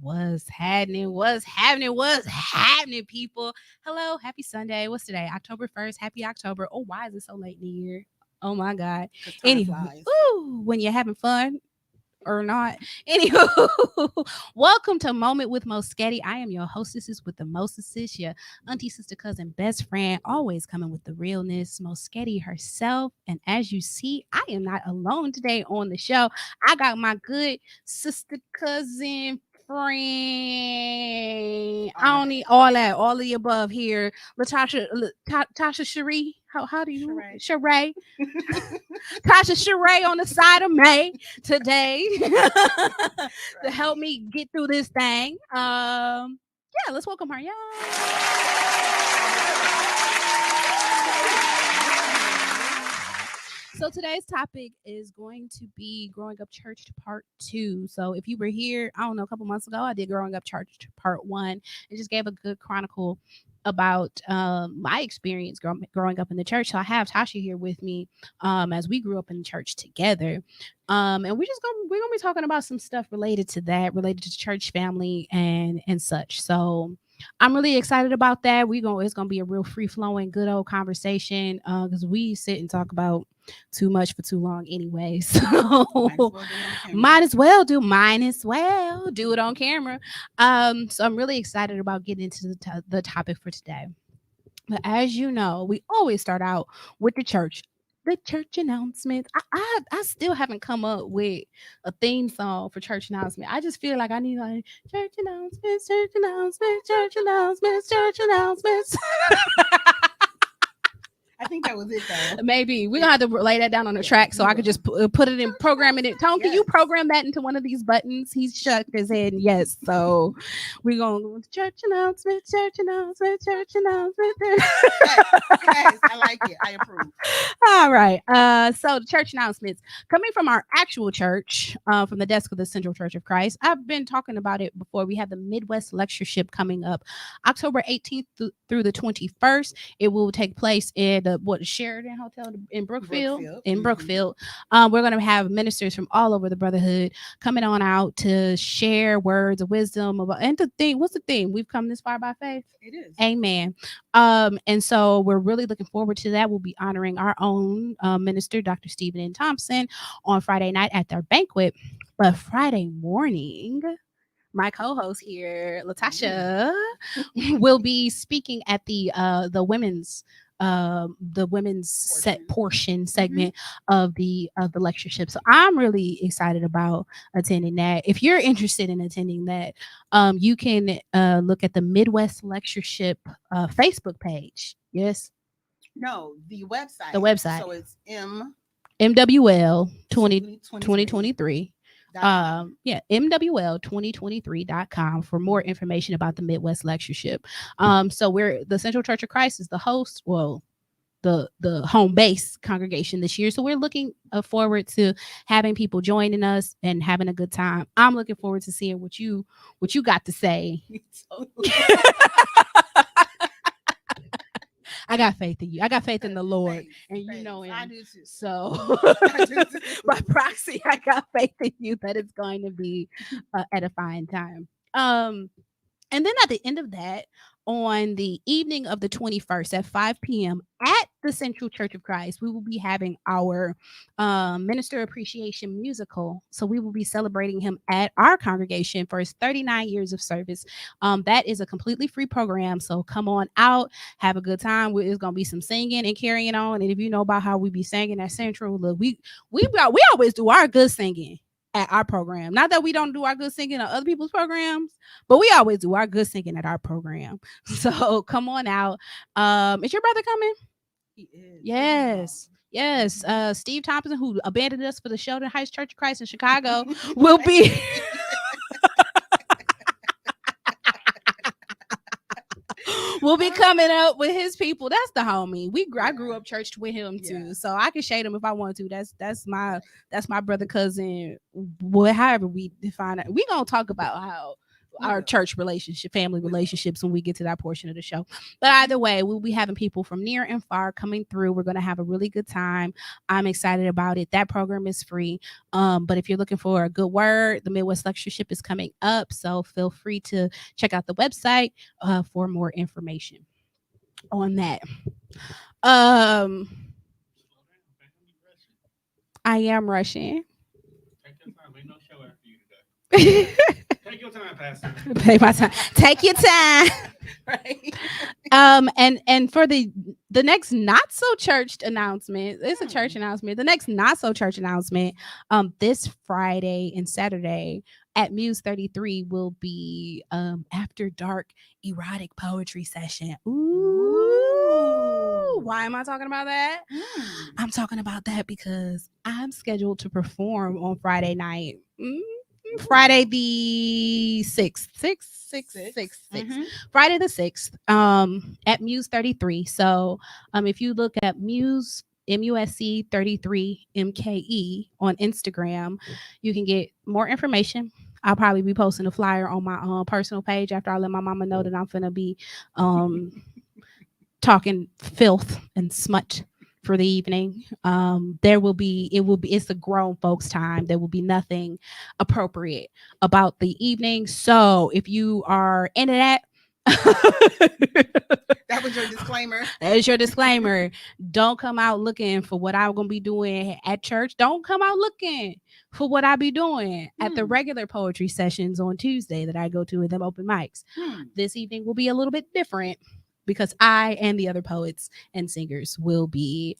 What's happening? What's happening? What's happening, people? Hello, happy Sunday. What's today? October 1st. Happy October. Oh, why is it so late in the year? Oh my God. Because time Anywho, flies. when you're having fun or not. Anywho, welcome to Moment with Moesghetti. I am your hostesses with the mostesses, your auntie, sister, cousin, best friend, always coming with the realness, Moesghetti herself. And as you see, I am not alone today on the show. I got my good sister, cousin, friend. I don't need all of the above here. Tasha Cherie. How do you Sheree? Tasha Sheree on the side of May today to help me get through this thing. Yeah, let's welcome her. Yeah. So today's topic is going to be Growing Up Church Part 2. So if you were here, I don't know, a couple months ago, I did Growing Up Church Part 1 and just gave a good chronicle about my experience growing up in the church. So I have Tasha here with me as we grew up in the church together. And we're gonna be talking about some stuff related to that, related to church family and such. So I'm really excited about that. It's gonna be a real free flowing, good old conversation because we sit and talk about too much for too long anyway. So might as well do it on camera. So I'm really excited about getting into the topic for today. But as you know, we always start out with the church announcement. I still haven't come up with a theme song for church announcement. I just feel like I need like church announcements, church announcements, church announcements, church announcements. I think that was it, though. Maybe we're gonna have to lay that down on the track so I could just put it in, programming it. Tone, can you program that into one of these buttons? He's shook his head. Yes. So we're gonna church announcement, church announcement, church announcement. Yes, I like it. I approve. All right. So the church announcements coming from our actual church, from the desk of the Central Church of Christ. I've been talking about it before. We have the Midwest Lectureship coming up October 18th through the 21st. It will take place in the Sheridan Hotel in Brookfield. In Brookfield, we're going to have ministers from all over the brotherhood coming on out to share words of wisdom about, and the thing. What's the theme? We've come this far by faith. It is. Amen. And so we're really looking forward to that. We'll be honoring our own minister, Dr. Stephen N. Thompson, on Friday night at their banquet. But Friday morning, my co-host here, Latasha, will be speaking at the women's portion segment of the lectureship. So I'm really excited about attending that. If you're interested in attending that, you can look at the Midwest Lectureship Facebook page. Yes. No, the website. The website. So it's MWL 2023. MWL2023.com for more information about the Midwest Lectureship. So we're the Central Church of Christ is the host. Well, the home base congregation this year. So we're looking forward to having people joining us and having a good time. I'm looking forward to seeing what you got to say. I got faith in you. I got faith in the Lord, and you know him. I do too. So, by proxy, I got faith in you that it's going to be an edifying time. And then at the end of that, on the evening of the 21st at 5 p.m. at the Central Church of Christ, we will be having our Minister Appreciation Musical. So we will be celebrating him at our congregation for his 39 years of service. That is a completely free program. So come on out, have a good time. It's going to be some singing and carrying on. And if you know about how we be singing at Central, look, we always do our good singing at our program. Not that we don't do our good singing on other people's programs, but we always do our good singing at our program. So come on out. Is your brother coming? He is. Yes. Steve Thompson, who abandoned us for the Sheldon Heights Church of Christ in Chicago, will be will be coming up with his people. That's the homie. I grew up churched with him too, so I can shade him if I want to. That's my brother cousin. However we define it, we gonna talk about how We our will. church relationship, family We will. relationships when we get to that portion of the show. But either way, we'll be having people from near and far coming through. We're going to have a really good time. I'm excited about it. That program is free. But if you're looking for a good word, the Midwest Lectureship is coming up. So feel free to check out the website for more information on that. Um, I am rushing. Take your time. Ain't no show after you today. Take Take your time, Pastor. my time. Take your time. Right. And for the next not so churched announcement, it's a church announcement. The next not so church announcement, this Friday and Saturday at Muse 33 will be after dark erotic poetry session. Ooh. Why am I talking about that? I'm talking about that because I'm scheduled to perform on Friday night. Friday the 6th. 6th. Friday the 6th at Muse 33. So if you look at Muse MUSC 33 MKE on Instagram, you can get more information. I'll probably be posting a flyer on my personal page after I let my mama know that I'm finna be talking filth and smut for the evening. It's a grown folks time. There will be nothing appropriate about the evening. So if you are into that, That was your disclaimer. that is your disclaimer. Don't come out looking for what I'm gonna be doing at church. Don't come out looking for what I be doing at the regular poetry sessions on Tuesday that I go to with them open mics. This evening will be a little bit different because I and the other poets and singers will be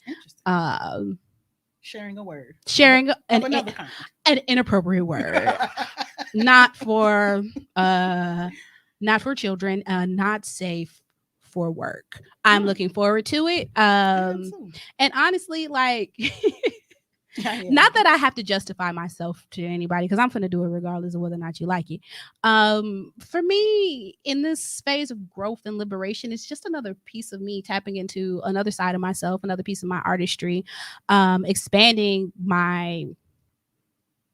sharing a word. sharing of another kind. an inappropriate word. not for children, not safe for work. I'm looking forward to it. And honestly, like not that I have to justify myself to anybody because I'm gonna do it regardless of whether or not you like it. For me, in this phase of growth and liberation, it's just another piece of me tapping into another side of myself, another piece of my artistry, expanding my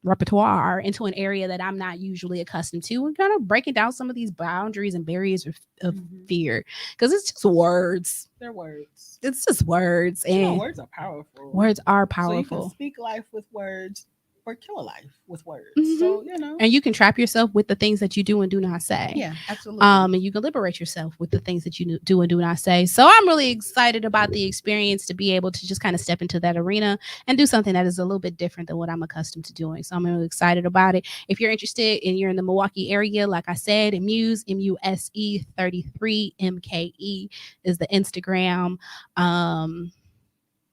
repertoire into an area that I'm not usually accustomed to, and kind of breaking down some of these boundaries and barriers of fear, because it's just words. They're words. It's just words, and words are powerful. Words are So you powerful. can speak life with words or kill a life with words. Mhm. So and you can trap yourself with the things that you do and do not say. Yeah, absolutely. And you can liberate yourself with the things that you do and do not say. So I'm really excited about the experience to be able to just kind of step into that arena and do something that is a little bit different than what I'm accustomed to doing. So I'm really excited about it. If you're interested and you're in the Milwaukee area, like I said, Muse MUSE 33 MKE is the Instagram.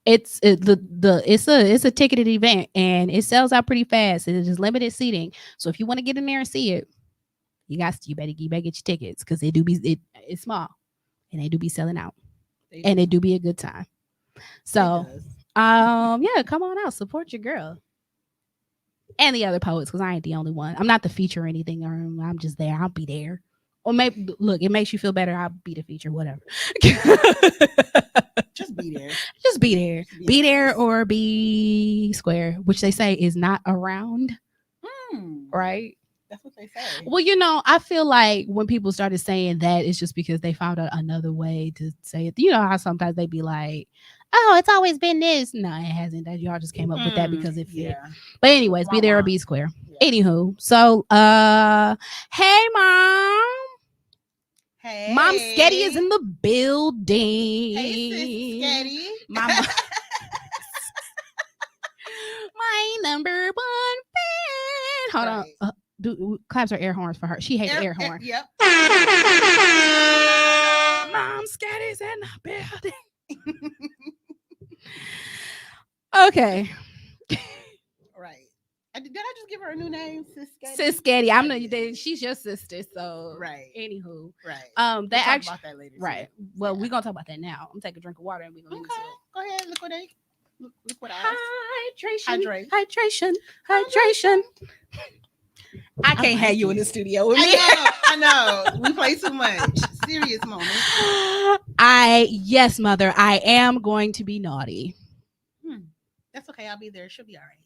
It's a ticketed event and it sells out pretty fast. It is limited seating. So if you want to get in there and see it, you better get your tickets because it's small and they do be selling out. And it do be a good time. So yeah, come on out, support your girl. And the other poets, because I ain't the only one. I'm not the feature or anything, or I'm just there. I'll be there. Or maybe look, it makes you feel better. I'll be the feature, whatever. Just be there. Just be there. Be there or be square, which they say is not around. Right? That's what they say. Well, I feel like when people started saying that, it's just because they found out another way to say it. You know how sometimes they be like, oh, it's always been this. No, it hasn't. That y'all just came up with that because it fit. But anyways, be there or be square. Yeah. Anywho, so hey mom. Hey. Moesghetti is in the building. Hey, Moesghetti. Mama. My number one fan. Hold on. Claps are air horns for her. She hates air horns. Yep. Moesghetti's in the building. Okay. Right. Did I just give her a new name, Moesghetti? I'm not. She's your sister, so right. Anywho, right. That we'll actually talk about that later. Right. Too. Well, we're gonna talk about that now. I'm gonna take a drink of water and we're gonna okay. Go ahead. Look what hydration. I can't have you in the studio with me. I know. We play too much. Serious moment. Yes, mother. I am going to be naughty. That's okay. I'll be there. She'll be all right.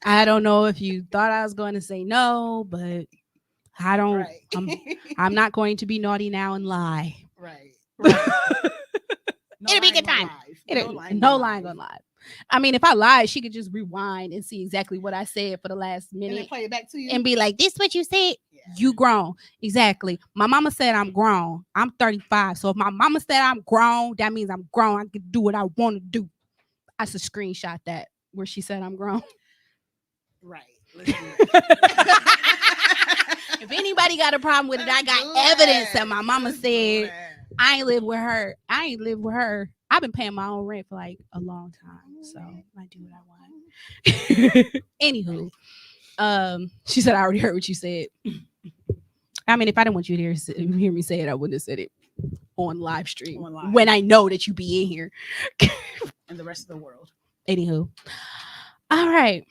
I don't know if you thought I was going to say no, but I don't. Right. I'm not going to be naughty now and lie. Right. Right. No It'll be a good lying on time. live. No lying on live. I mean, if I lied, she could just rewind and see exactly what I said for the last And then minute play it back to you. and be like, "This what you said? Yeah. You grown." Exactly. My mama said I'm grown. I'm 35. So if my mama said I'm grown, that means I'm grown. I can do what I want to do. I should screenshot that where she said I'm grown. Right. Let's do that. If anybody got a problem with it, I Let's got do evidence that that. my mama Let's do said that. I ain't live with her. I ain't live with her. I've been paying my own rent for like a long time, so I do what I want. Anywho, she said I already heard what you said. I mean, if I didn't want you to hear me say it, I wouldn't have said it on live stream On live. when I know that you be in here. And the rest of the world. Anywho, all right.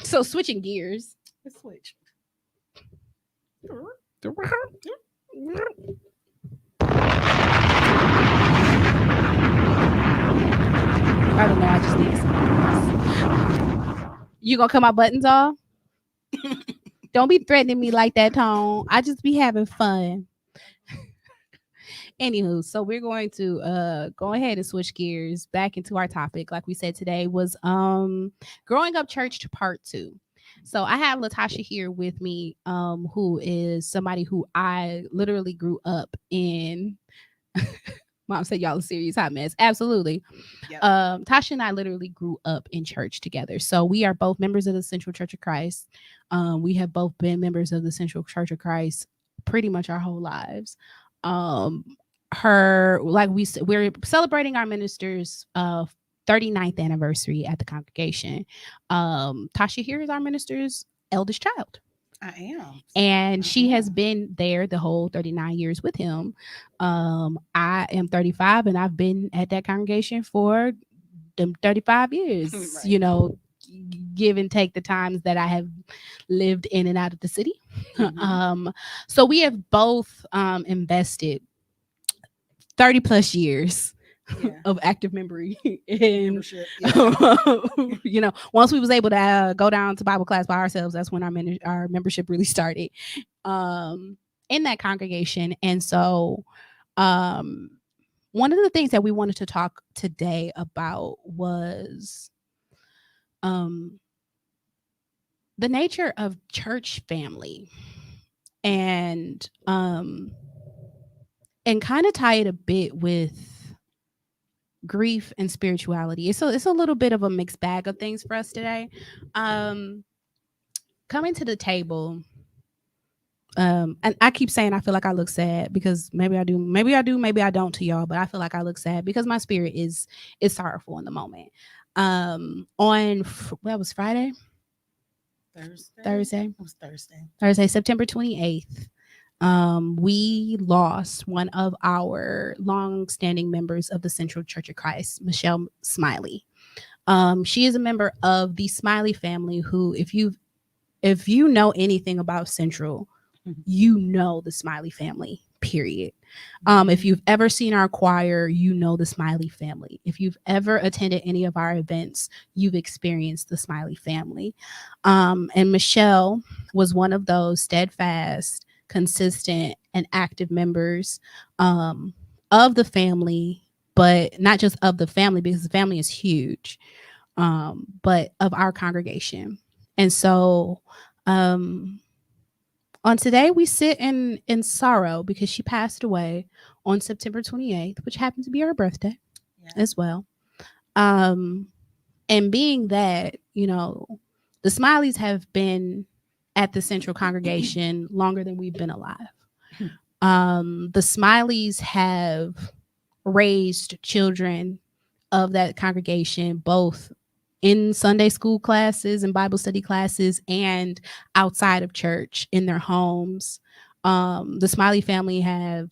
So switching gears. Let's switch. I don't know. I just need some. You gonna cut my buttons off? Don't be threatening me like that, Tone. I just be having fun. Anywho, so we're going to go ahead and switch gears back into our topic. Like we said today was growing up church to part 2. So I have Latasha here with me, who is somebody who I literally grew up in. Mom said y'all a serious hot mess. Absolutely. Yep. Tasha and I literally grew up in church together. So we are both members of the Central Church of Christ. We have both been members of the Central Church of Christ pretty much our whole lives. Her, like we said, we're celebrating our minister's 39th anniversary at the congregation. Tasha here is our minister's eldest child. I am. And she has been there the whole 39 years with him. I am 35 and I've been at that congregation for them 35 years. Right. You know, give and take the times that I have lived in and out of the city. Mhm. So we have both invested 30 plus years Yeah. of active memory in Membership. Yeah. you know, once we was able to go down to Bible class by ourselves, that's when our membership really started in that congregation. And so one of the things that we wanted to talk today about was the nature of church family and kind of tie it a bit with grief and spirituality. It's a little bit of a mixed bag of things for us today. Coming to the table, and I keep saying I feel like I look sad because maybe I do, maybe I don't to y'all, but I feel like I look sad because my spirit is sorrowful in the moment. That was Friday, Thursday, It was Thursday. September 28th. We lost one of our long-standing members of the Central Church of Christ, Michelle Smiley. She is a member of the Smiley family who, if you know anything about Central, you know the Smiley family, period. If you've ever seen our choir, you know the Smiley family. If you've ever attended any of our events, you've experienced the Smiley family. And Michelle was one of those steadfast, consistent, and active members of the family, but not just of the family because the family is huge, but of our congregation. And so on today, we sit in sorrow because she passed away on September 28th, which happened to be her birthday as well. And being that, you know, the Smileys have been at the Central congregation longer than we've been alive. The Smileys have raised children of that congregation, both in Sunday school classes and Bible study classes and outside of church in their homes. The Smiley family have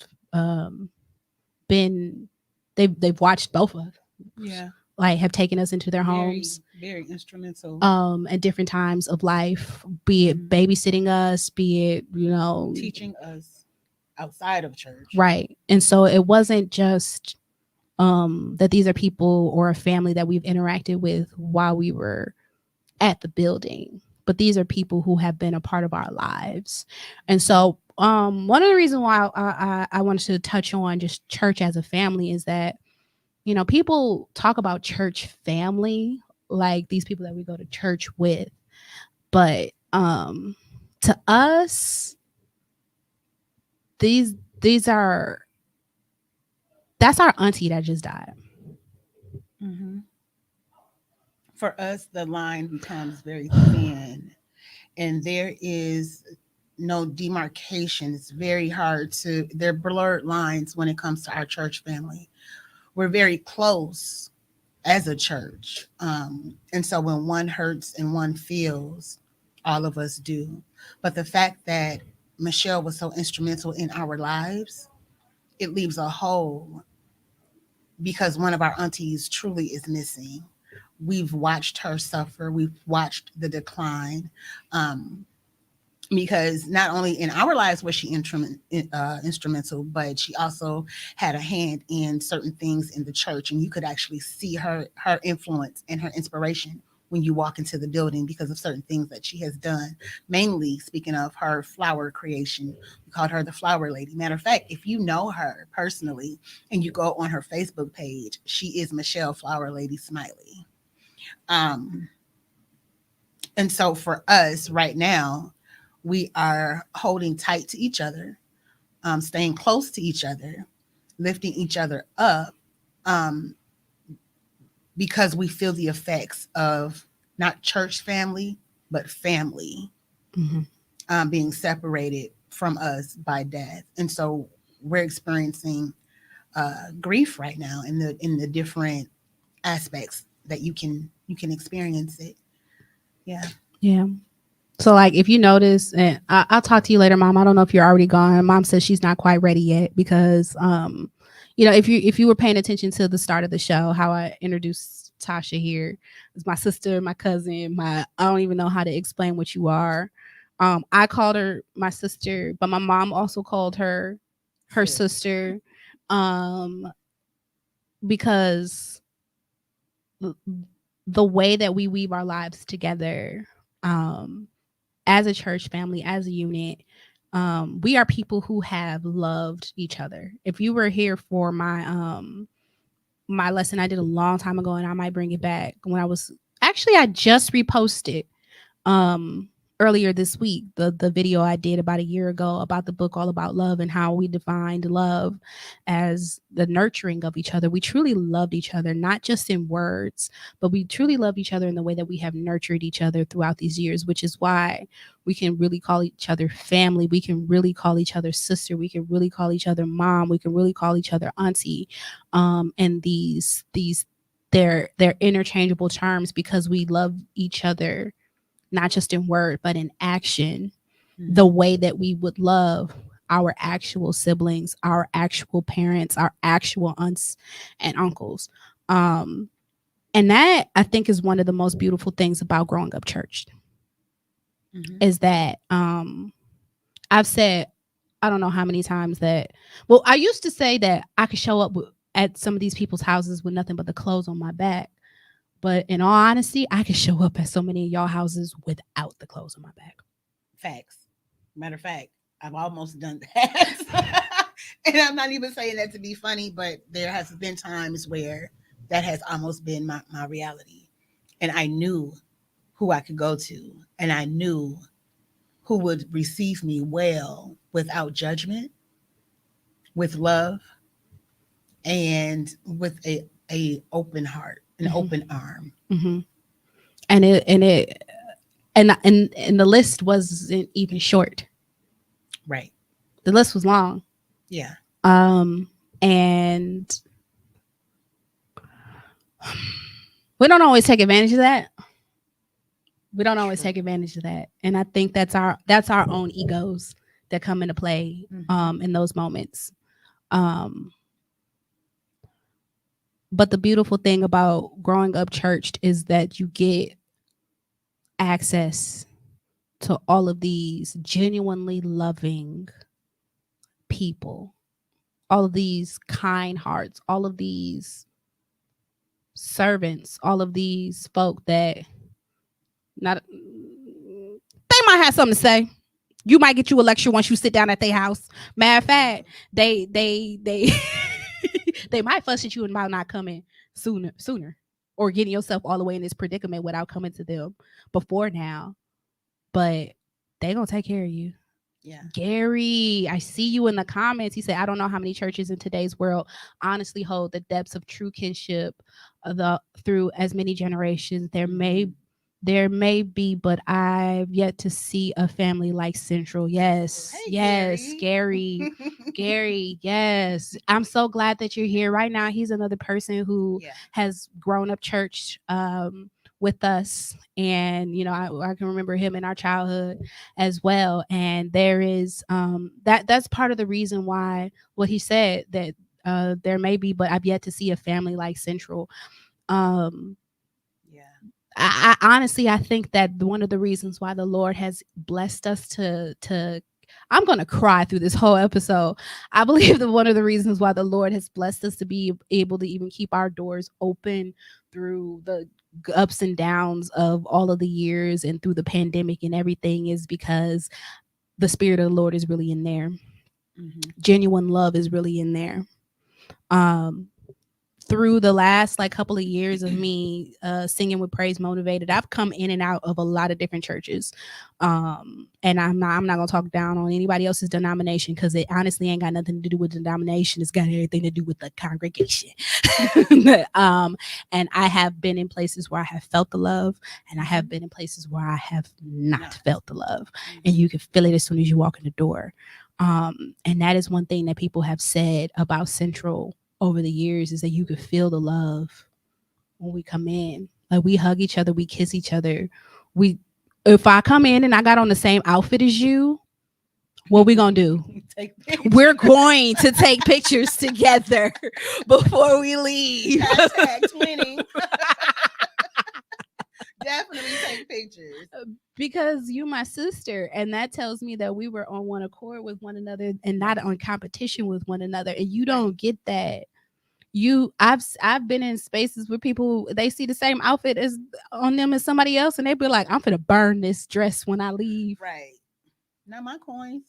they've watched both of us. Yeah. Like have taken us into their homes. Very instrumental. At different times of life, be it babysitting us, be it, you know, teaching us outside of church. Right. And so it wasn't just that these are people or a family that we've interacted with while we were at the building, but these are people who have been a part of our lives. And so one of the reasons why I wanted to touch on just church as a family is that, you know, people talk about church family like these people that we go to church with, but to us, these are that's our auntie that just died. Hmm. For us, the line becomes very thin, and there is no demarcation. It's very hard to, they're blurred lines when it comes to our church family. We're very close as a church. And so when one hurts and one feels, all of us do. But the fact that Michelle was so instrumental in our lives, it leaves a hole because one of our aunties truly is missing. We've watched her suffer, we've watched the decline. Um, because not only in our lives was she instrumental, but she also had a hand in certain things in the church, and you could actually see her influence and her inspiration when you walk into the building because of certain things that she has done. Mainly speaking of her flower creation, we called her the Flower Lady. Matter of fact, if you know her personally and you go on her Facebook page, she is Michelle Flower Lady Smiley. Um, and so for us right now, we are holding tight to each other, staying close to each other, lifting each other up, um, because we feel the effects of not church family, but family Mm-hmm. being separated from us by death. And so we're experiencing grief right now in the different aspects that you can experience it. Yeah. Yeah. So, like, if you notice, and I'll talk to you later, Mom. I don't know if you're already gone. Mom says she's not quite ready yet because, you know, if you were paying attention to the start of the show, how I introduced Tasha here, it's my sister, my cousin, my I don't even know how to explain what you are. I called her my sister, but my mom also called her Sis. sister, um, because the the way that we weave our lives together. Um, as a church family, as a unit, we are people who have loved each other. If you were here for my lesson I did a long time ago, and I might bring it back when I just reposted um earlier this week the video I did about a year ago about the book All About Love and how we defined love as the nurturing of each other. We truly loved each other, not just in words, but we truly loved each other in the way that we have nurtured each other throughout these years, which is why we can really call each other family. We can really call each other sister. We can really call each other mom. We can really call each other auntie. And these they're interchangeable terms because we love each other not just in word, but in action, the Mhm. way that we would love our actual siblings, our actual parents, our actual aunts and uncles. Um, and that I think is one of the most beautiful things about growing up church Mhm. is that I've said I don't know how many times that well, I used to say that I could show up at some of these people's houses with nothing but the clothes on my back. But in all honesty, I could show up at so many of y'all houses without the clothes on my back. Facts. Matter of fact, I've almost done that. And I'm not even saying that to be funny, but there has been times where that has almost been my reality. And I knew who I could go to, and I knew who would receive me well without judgment, with love, and with a open heart, an Mhm, open arm. mhm. And it and the list wasn't even short. Right. The list was long. Yeah. Um, and we don't always take advantage of that. We don't always True. take advantage of that. And I think that's our own egos that come into play Hmm. in those moments. Um, but the beautiful thing about growing up churched is that you get access to all of these genuinely loving people, all of these kind hearts, all of these servants, all of these folk that Not they might have something to say. You might get you a lecture once you sit down at their house. Matter of fact, they they might fuss at you about not coming sooner, or getting yourself all the way in this predicament without coming to them before now. But they gonna take care of you. Yeah. Gary, I see you in the comments. He said, I don't know how many churches in today's world honestly hold the depths of true kinship through as many generations. There may be, but I've yet to see a family like Central. Yes, Hey, yes, Gary. Gary, yes. I'm so glad that you're here right now. He's another person who Yeah. has grown up church with us, and I can remember him in our childhood as well. And there is that's part of the reason why what he said, that there may be, but I've yet to see a family like Central. um Yeah. I honestly, I think that one of the reasons why the Lord has blessed us to I'm gonna cry through this whole episode. I believe that one of the reasons why the Lord has blessed us to be able to even keep our doors open through the ups and downs of all of the years and through the pandemic and everything is because the Spirit of the Lord is really in there. Mm-hmm. Genuine love is really in there. Um, Through the last like couple of years of me singing with Praise Motivated, I've come in and out of a lot of different churches. And I'm not gonna talk down on anybody else's denomination, because it honestly ain't got nothing to do with the denomination. It's got everything to do with the congregation. And I have been in places where I have felt the love, and I have been in places where I have not felt the love. And you can feel it as soon as you walk in the door. And that is one thing that people have said about Central over the years, is that you could feel the love when we come in. Like, we hug each other, we kiss each other. We If I come in and I got on the same outfit as you, what we gonna do? We're going to take pictures together before we leave. Hashtag twinning. Definitely take pictures. Because you my sister, and that tells me that we were on one accord with one another and not on competition with one another. And you don't get that. I've been in spaces where people, they see the same outfit as on them as somebody else, and they be like, I'm gonna burn this dress when I leave. Right. Not my coins.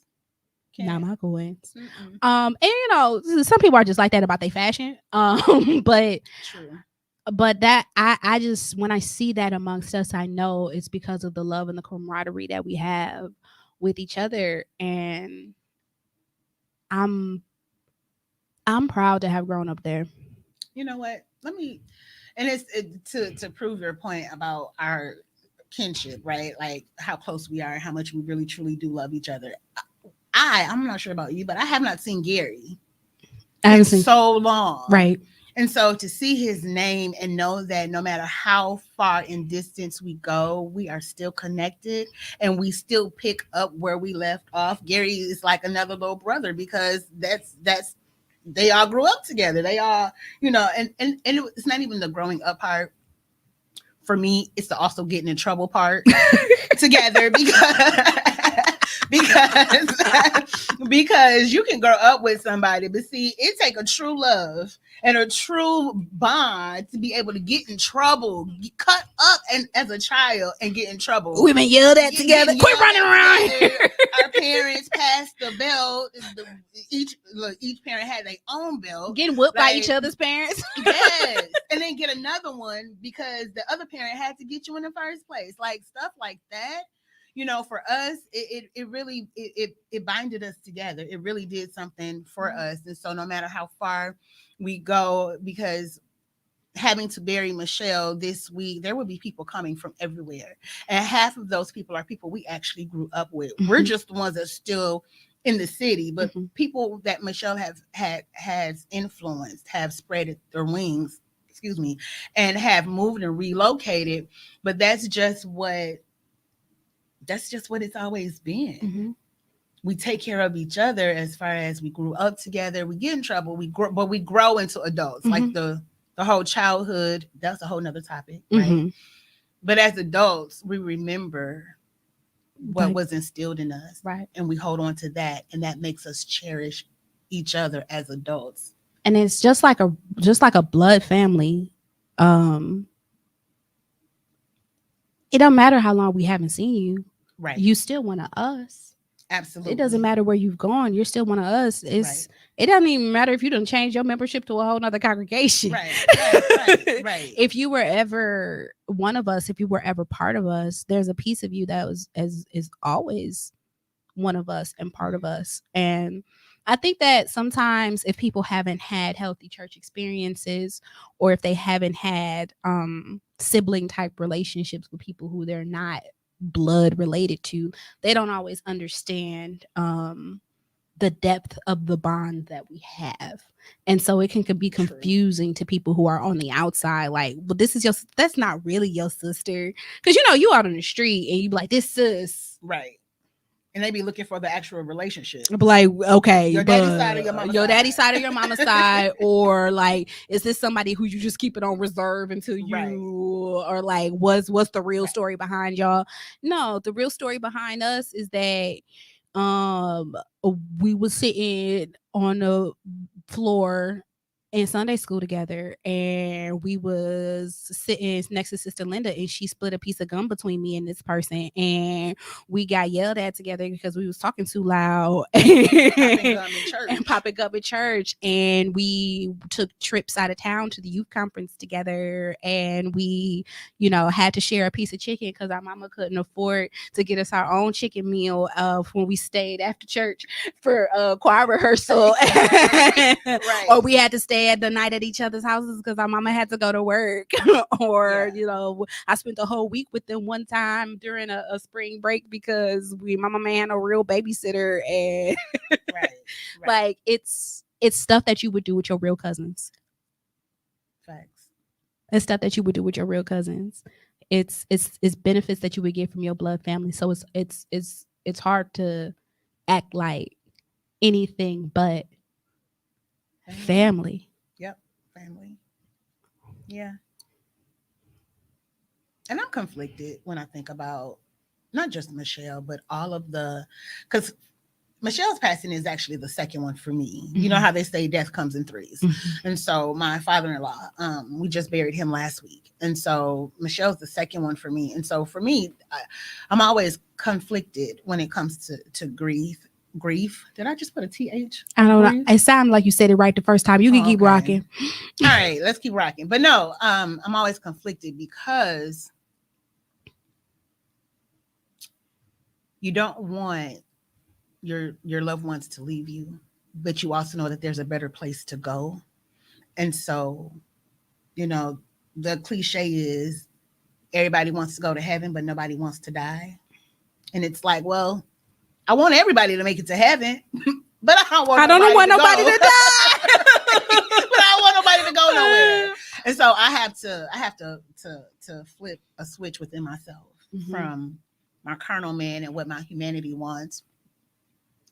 Not my coins. Mm-mm. And some people are just like that about their fashion. But True. that I just, when I see that amongst us, I know it's because of the love and the camaraderie that we have with each other. And I'm proud to have grown up there. You know what? And to prove your point about our kinship, right? Like how close we are, how much we really truly do love each other. I'm not sure about you, but I have not seen Gary in so long. Right. And so to see his name and know that no matter how far in distance we go, we are still connected and we still pick up where we left off. Gary is like another little brother, because that's they all grew up together. They all, and it's not even the growing up part. For me, it's the also getting in trouble part together, because you can grow up with somebody, but see, it take a true love and a true bond to be able to get in trouble, get cut up, and as a child and get in trouble. We've been yelled at together. Quit running around here. Our parents passed the belt. Each parent had their own belt. Getting whooped by each other's parents. Yes. And then get another one because the other parent had to get you in the first place. Like stuff like that. For us, it really binded us together. It really did something for us. And so no matter how far we go, because having to bury Michelle this week, there will be people coming from everywhere. And half of those people are people we actually grew up with. Mm-hmm. We're just the ones that still in the city, but people that Michelle has influenced, have spread their wings, and have moved and relocated. But that's just what it's always been. Mm-hmm. We take care of each other as far as we grew up together. We get in trouble, but we grow into adults. Like the whole childhood, that's a whole nother topic, right? But as adults, we remember what was instilled in us, right? And we hold on to that, and that makes us cherish each other as adults. And it's just like a blood family. it don't matter how long we haven't seen you. Right. You still one of us. Absolutely. It doesn't matter where you've gone. You're still one of us. Right. It doesn't even matter if you don't change your membership to a whole nother congregation. Right. Right. If you were ever one of us, if you were ever part of us, there's a piece of you that was as is always one of us and part of us. And I think that sometimes if people haven't had healthy church experiences, or if they haven't had sibling type relationships with people who they're not blood related to, they don't always understand the depth of the bond that we have. And so it can be True. confusing to people who are on the outside, like, well, this is that's not really your sister. Because you out on the street and you be like, this sis. Right. And they be looking for the actual relationship. Be like, okay, your daddy's side or your mama's your side. daddy's side or your mama's side, or like, is this somebody who you just keep it on reserve until you, Right. or like, what's the real story behind y'all? No, the real story behind us is that we was sitting on the floor in Sunday school together, and we was sitting next to Sister Linda, and she split a piece of gum between me and this person, and we got yelled at together because we was talking too loud and popping gum in church. And we took trips out of town to the youth conference together, and we had to share a piece of chicken because our mama couldn't afford to get us our own chicken meal when we stayed after church for choir rehearsal. Right. Or we had to stay at the night at each other's houses because our mama had to go to work. Or I spent the whole week with them one time during a spring break because my mama had a real babysitter. And right. like it's stuff that you would do with your real cousins. Facts. It's stuff that you would do with your real cousins. It's benefits that you would get from your blood family. So it's hard to act like anything but family. Yep, family. Yeah. And I'm conflicted when I think about not just Michelle, but all of because Michelle's passing is actually the second one for me. Mm-hmm. You know how they say death comes in threes. Mm-hmm. And so my father-in-law, we just buried him last week. And so Michelle's the second one for me. And so for me, I'm always conflicted when it comes to grief. Did I just put a TH? I don't know. It sounded like you said it right the first time. You can keep rocking. All right, let's keep rocking. But no, I'm always conflicted because you don't want your loved ones to leave you, but you also know that there's a better place to go. And so, the cliche is everybody wants to go to heaven, but nobody wants to die. And it's like, well, I want everybody to make it to heaven, but I don't want nobody to die. But I don't want nobody to go nowhere. And so I have to flip a switch within myself from my carnal man and what my humanity wants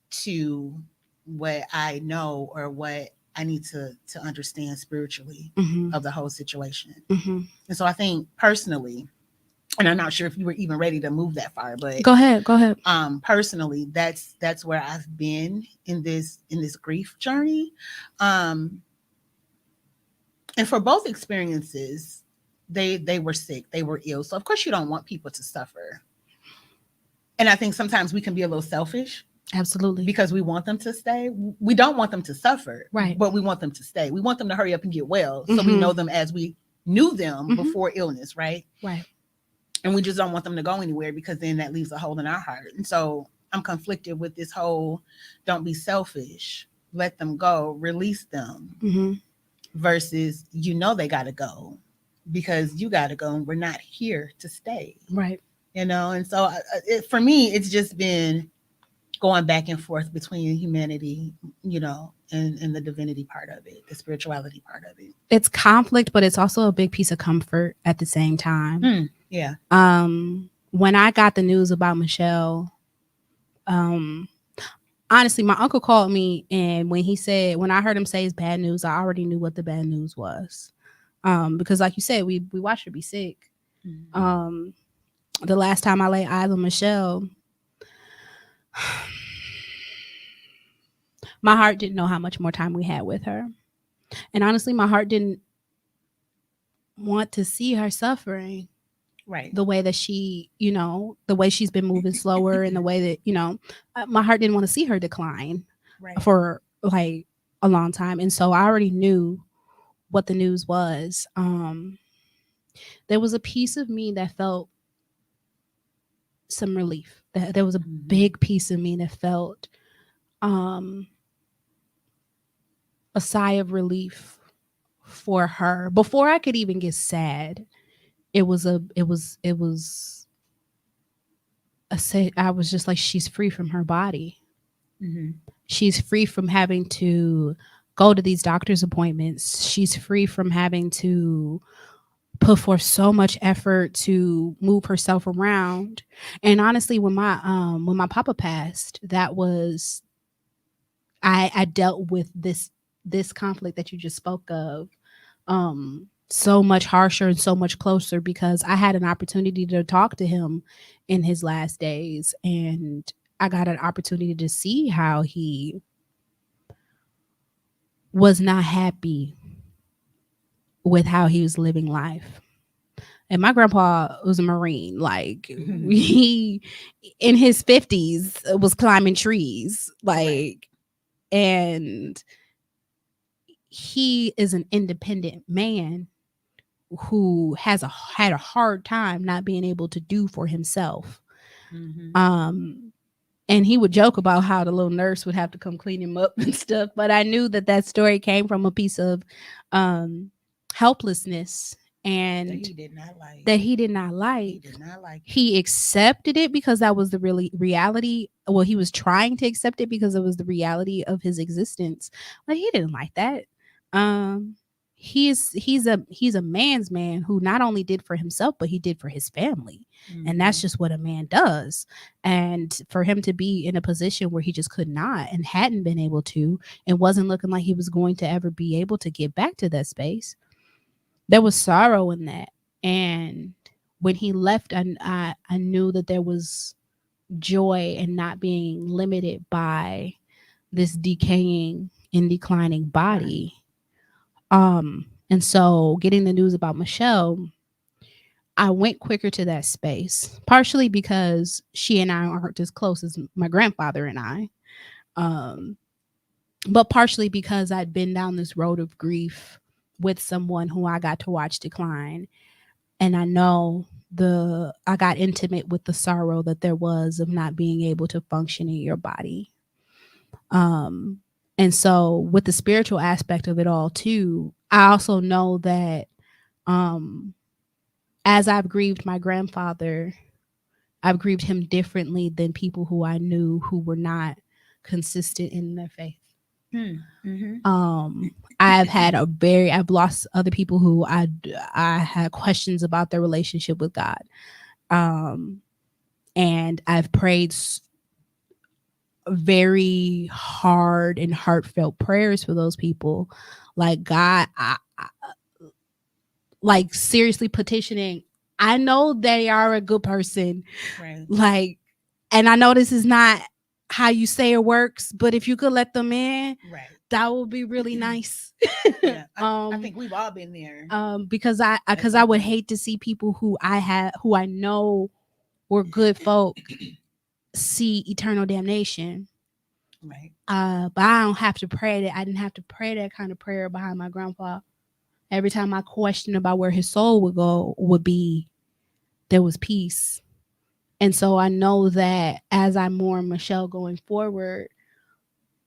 to what I know or what I need to understand spiritually of the whole situation. And so I think personally, and I'm not sure if you were even ready to move that far, but go ahead. Personally, that's where I've been in this grief journey. And for both experiences, they were sick, they were ill. So of course you don't want people to suffer. And I think sometimes we can be a little selfish. Absolutely. Because we want them to stay. We don't want them to suffer. Right. But we want them to stay. We want them to hurry up and get well. So we know them as we knew them before illness, right? Right. And we just don't want them to go anywhere because then that leaves a hole in our heart. And so I'm conflicted with this whole don't be selfish, let them go, release them versus they got to go because you got to go and we're not here to stay. Right. And so for me, it's just been going back and forth between humanity, and the divinity part of it, the spirituality part of it. It's conflict, but it's also a big piece of comfort at the same time. Yeah. When I got the news about Michelle, honestly, my uncle called me, and when I heard him say it's bad news, I already knew what the bad news was. Because like you said, we watched her be sick. The last time I laid eyes on Michelle, my heart didn't know how much more time we had with her. And honestly, my heart didn't want to see her suffering. Right. the way that she, the way she's been moving slower, and the way that, my heart didn't want to see her decline Right. for like a long time. And so I already knew what the news was. There was a piece of me that felt some relief. There was a Mhm. big piece of me that felt um, a sigh of relief for her. Before I could even get sad, it was I was just like, she's free from her body. Mhm. She's free from having to go to these doctor's appointments. She's free from having to put forth so much effort to move herself around. And honestly, when my papa passed, that was, I dealt with this conflict that you just spoke of, so much harsher and so much closer, because I had an opportunity to talk to him in his last days, and I got an opportunity to see how he was not happy with how he was living life. And my grandpa was a Marine. Like, he, in his 50s, was climbing trees. Right. Like, and he is an independent man who had a hard time not being able to do for himself. Mhm. Um, and he would joke about how the little nurse would have to come clean him up and stuff. But I knew that that story came from a piece of um, helplessness, That and he did not like. that he did not He like. did not like it. He accepted it because that was the really reality. Well, he was trying to accept it because it was the reality of his existence. Like, he didn't like that. Um, he's a man's man who not only did for himself, but he did for his family, and that's Mhm. just what a man does. And for him to be in a position where he just could not and hadn't been able to, and wasn't looking like he was going to ever be able to get back to that space, there was sorrow in that. And when he left, I knew that there was joy in not being limited by this decaying and declining Body. body. And so getting the news about Michelle, I went quicker to that space, partially because she and I aren't as close as my grandfather and I. Um, but partially because I'd been down this road of grief with someone who I got to watch decline. And I got intimate with the sorrow that there was of not being able to function in your body. Um, and so with the spiritual aspect of it all too, I also know that um, as I've grieved my grandfather, I've grieved him differently than people who I knew who were not consistent in their faith. Hmm. Mhm. Um, I've lost other people who I had questions about their relationship with God. Um, and I've prayed very hard and heartfelt prayers for those people. Like, God, like, seriously petitioning. I know they are a good person. Right. Like, and I know this is not how you say it works, but if you could let them in, Right. that would be really nice. Yeah. I um think we've all been there because at I some would point. hate to see people who I know were good folk see eternal damnation. Right. But I don't have to pray that. I didn't have to pray that kind of prayer behind my grandpa. Every time I questioned about where his soul would go, would be, there was peace. And so I know that as I mourn Michelle going forward,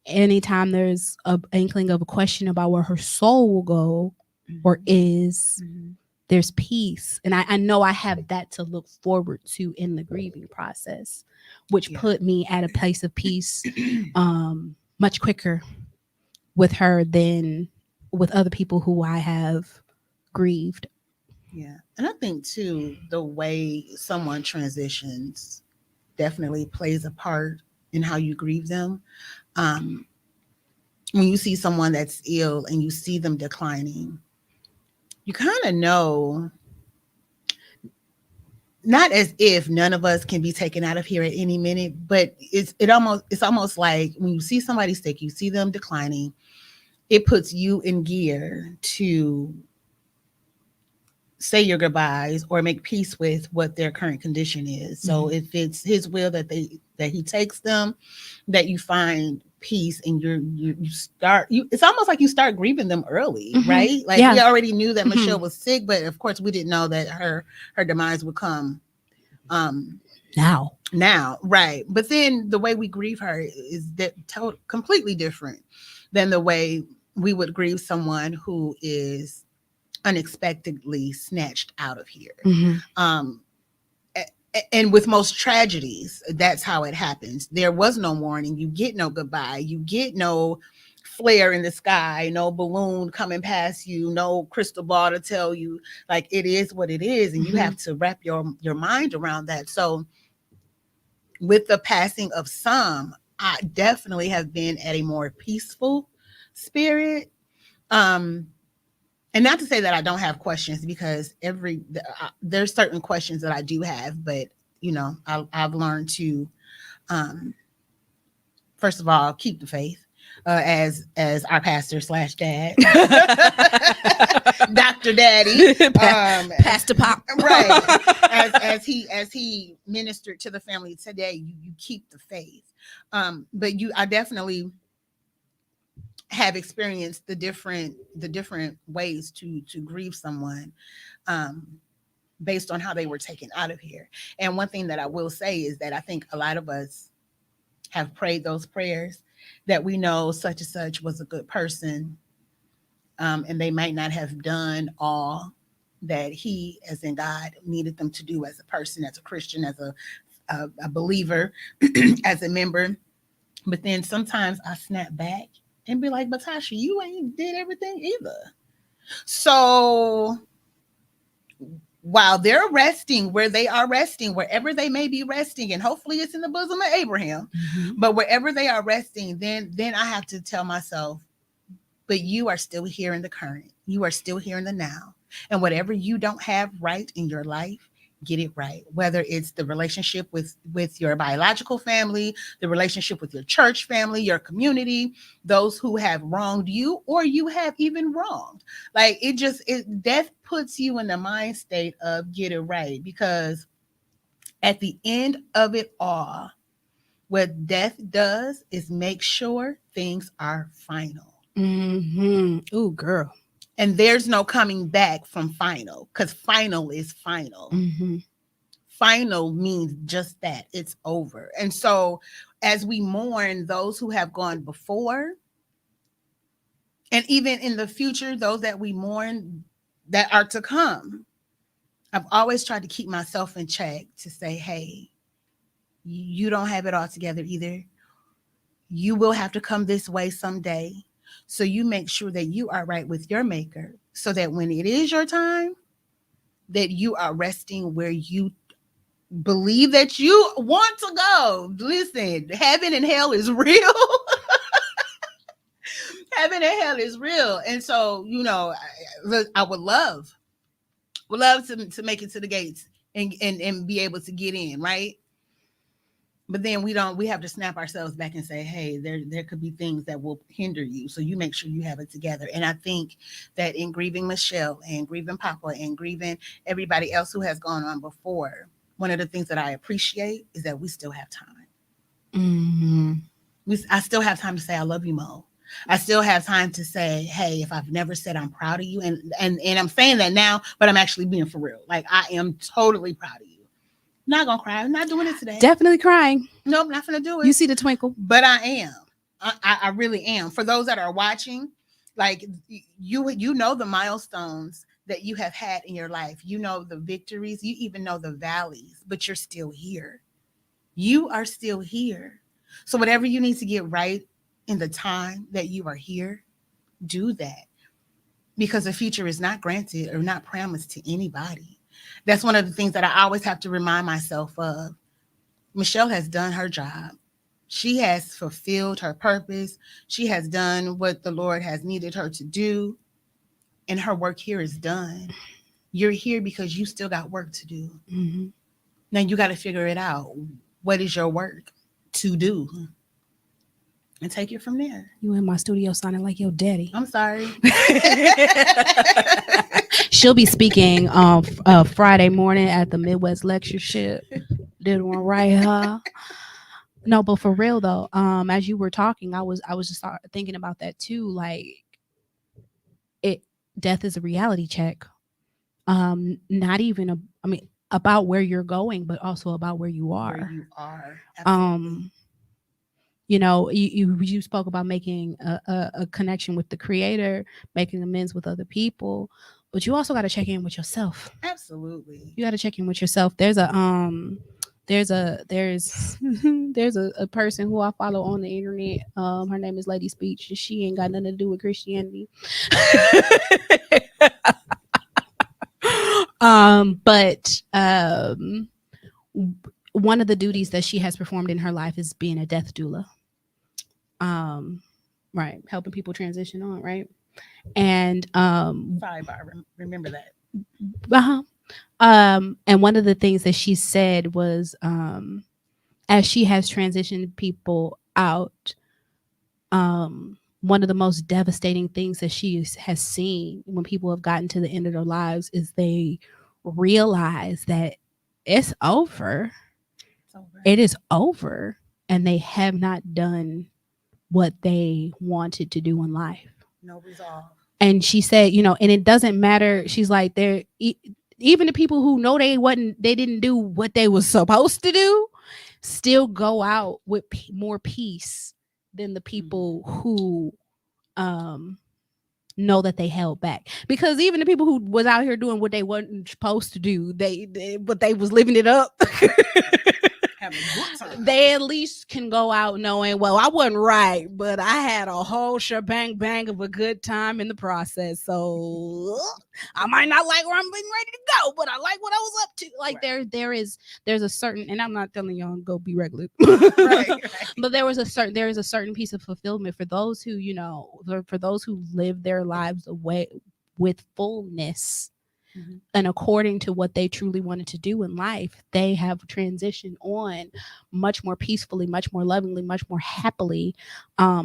anytime there's a inkling of a question about where her soul will go or Mhm. is, Mhm. there's peace. And I know I have that to look forward to in the grieving process, which Yeah. put me at a place of peace much quicker with her than with other people who I have grieved. Yeah. And I think too, the way someone transitions definitely plays a part in how you grieve them. Um, when you see someone that's ill and you see them declining, you kind of know, not as if none of us can be taken out of here at any minute, but it's almost like when you see somebody sick, you see them declining, it puts you in gear to say your goodbyes or make peace with what their current condition is. So Mhm. if it's his will that he takes them, that you find peace and you start you it's almost like you start grieving them early, Mhm. right? Like we Yeah. already knew that Mhm. Michelle was sick, but of course we didn't know that her demise would come um Now. now, right? But then the way we grieve her is completely different than the way we would grieve someone who is unexpectedly snatched out of here. Mhm. Um, and with most tragedies, that's how it happens. There was no warning. You get no goodbye. You get no flare in the sky, no balloon coming past you, no crystal ball to tell you like it is what it is, and you Mhm. have to wrap your mind around that. So with the passing of some, I definitely have been at a more peaceful spirit. Um, and not to say that I don't have questions because there's certain questions that I do have, but I've learned to um, first of all keep the faith, as our pastor slash dad, Dr. Daddy, Pastor Pop. right, as he ministered to the family today, you keep the faith. But I definitely have experienced the different ways to grieve someone, um, based on how they were taken out of here. And one thing that I will say is that I think a lot of us have prayed those prayers that we know such and such was a good person, and they might not have done all that he, as in God, needed them to do as a person, as a Christian, as a believer, as a member. But then sometimes I snap back and be like, but Tasha, you ain't did everything either. So while they're resting where they are resting, wherever they may be resting, and hopefully it's in the bosom of Abraham, Mhm. but wherever they are resting, then I have to tell myself, but you are still here in the current. You are still here in the now. And whatever you don't have right in your life, get it right. Whether it's the relationship with your biological family, the relationship with your church family, your community, those who have wronged you or you have even wronged. Like death puts you in the mind state of get it right, because at the end of it all, what death does is make sure things are final. Mhm. Ooh, girl. And there's no coming back from final, because final is final. Mhm. Final means just that, it's over. And so as we mourn those who have gone before, and even in the future, those that we mourn that are to come, I've always tried to keep myself in check to say, hey, you don't have it all together either. You will have to come this way someday. So you make sure that you are right with your maker, so that when it is your time, that you are resting where you believe that you want to go. Listen, heaven and hell is real. Heaven and hell is real. And so, I would love to make it to the gates and be able to get in, right? But then we have to snap ourselves back and say, hey, there could be things that will hinder you, so you make sure you have it together. And I think that in grieving Michelle and grieving Papa and grieving everybody else who has gone on before, one of the things that I appreciate is that we still have time. Mhm. I still have time to say I love you, Mo. I still have time to say, hey, if I've never said I'm proud of you, and I'm saying that now, but I'm actually being for real. Like, I am totally proud of you. Not gonna cry. I'm not doing it today. Definitely crying. Nope, not gonna do You it. see the twinkle. But I am. I really am. For those that are watching, like, you know the milestones that you have had in your life. You know the victories. You even know the valleys. But you're still here. You are still here. So whatever you need to get right in the time that you are here, do that, because the future is not granted or not promised to anybody. That's one of the things that I always have to remind myself of. Michelle has done her job. She has fulfilled her purpose. She has done what the Lord has needed her to do, and her work here is done. You're here because you still got work to do. Mhm. Now you got to figure it out. What is your work to do? And take it from there. You in my studio sounding like your daddy. I'm sorry. She'll be speaking on Friday morning at the Midwest Lectureship. Did one right here. No, but for real though, as you were talking, I was just thinking about that too. Like it, death is a reality check. Not even I mean, about where you're going, but also about where you Where are. you are. Absolutely. Um, you spoke about making a connection with the creator, making amends with other people, but you also got to check in with yourself. Absolutely. You got to check in with yourself. There's there's a person who I follow on the internet. Her name is Lady Speech. She ain't got nothing to do with Christianity. But one of the duties that she has performed in her life is being a death doula. Um, right, helping people transition on, right? And Sidebar. Remember that. uh-huh. And one of the things that she said was, as she has transitioned people out, one of the most devastating things that has seen when people have gotten to the end of their lives is they realize that it's over. It's over. It is over, and they have not done what they wanted to do in life. No resolve. And she said, and it doesn't matter. She's like, even the people who know they didn't do what they was supposed to do, still go out with more peace than the people who um know that they held back. Because even the people who was out here doing what they wasn't supposed to do, but they was living it up. Having a good time. They at least can go out knowing, well, I wasn't right, but I had a whole shebang bang of a good time in the process. So I might not like where I'm getting ready to go, but I like what I was up to. Like Right. there's a certain, and I'm not telling y'all to go be regular, Right. but there is a certain piece of fulfillment for those who, for those who live their lives away with fullness Mhm. and according to what they truly wanted to do in life, they have transitioned on much more peacefully, much more lovingly, much more happily,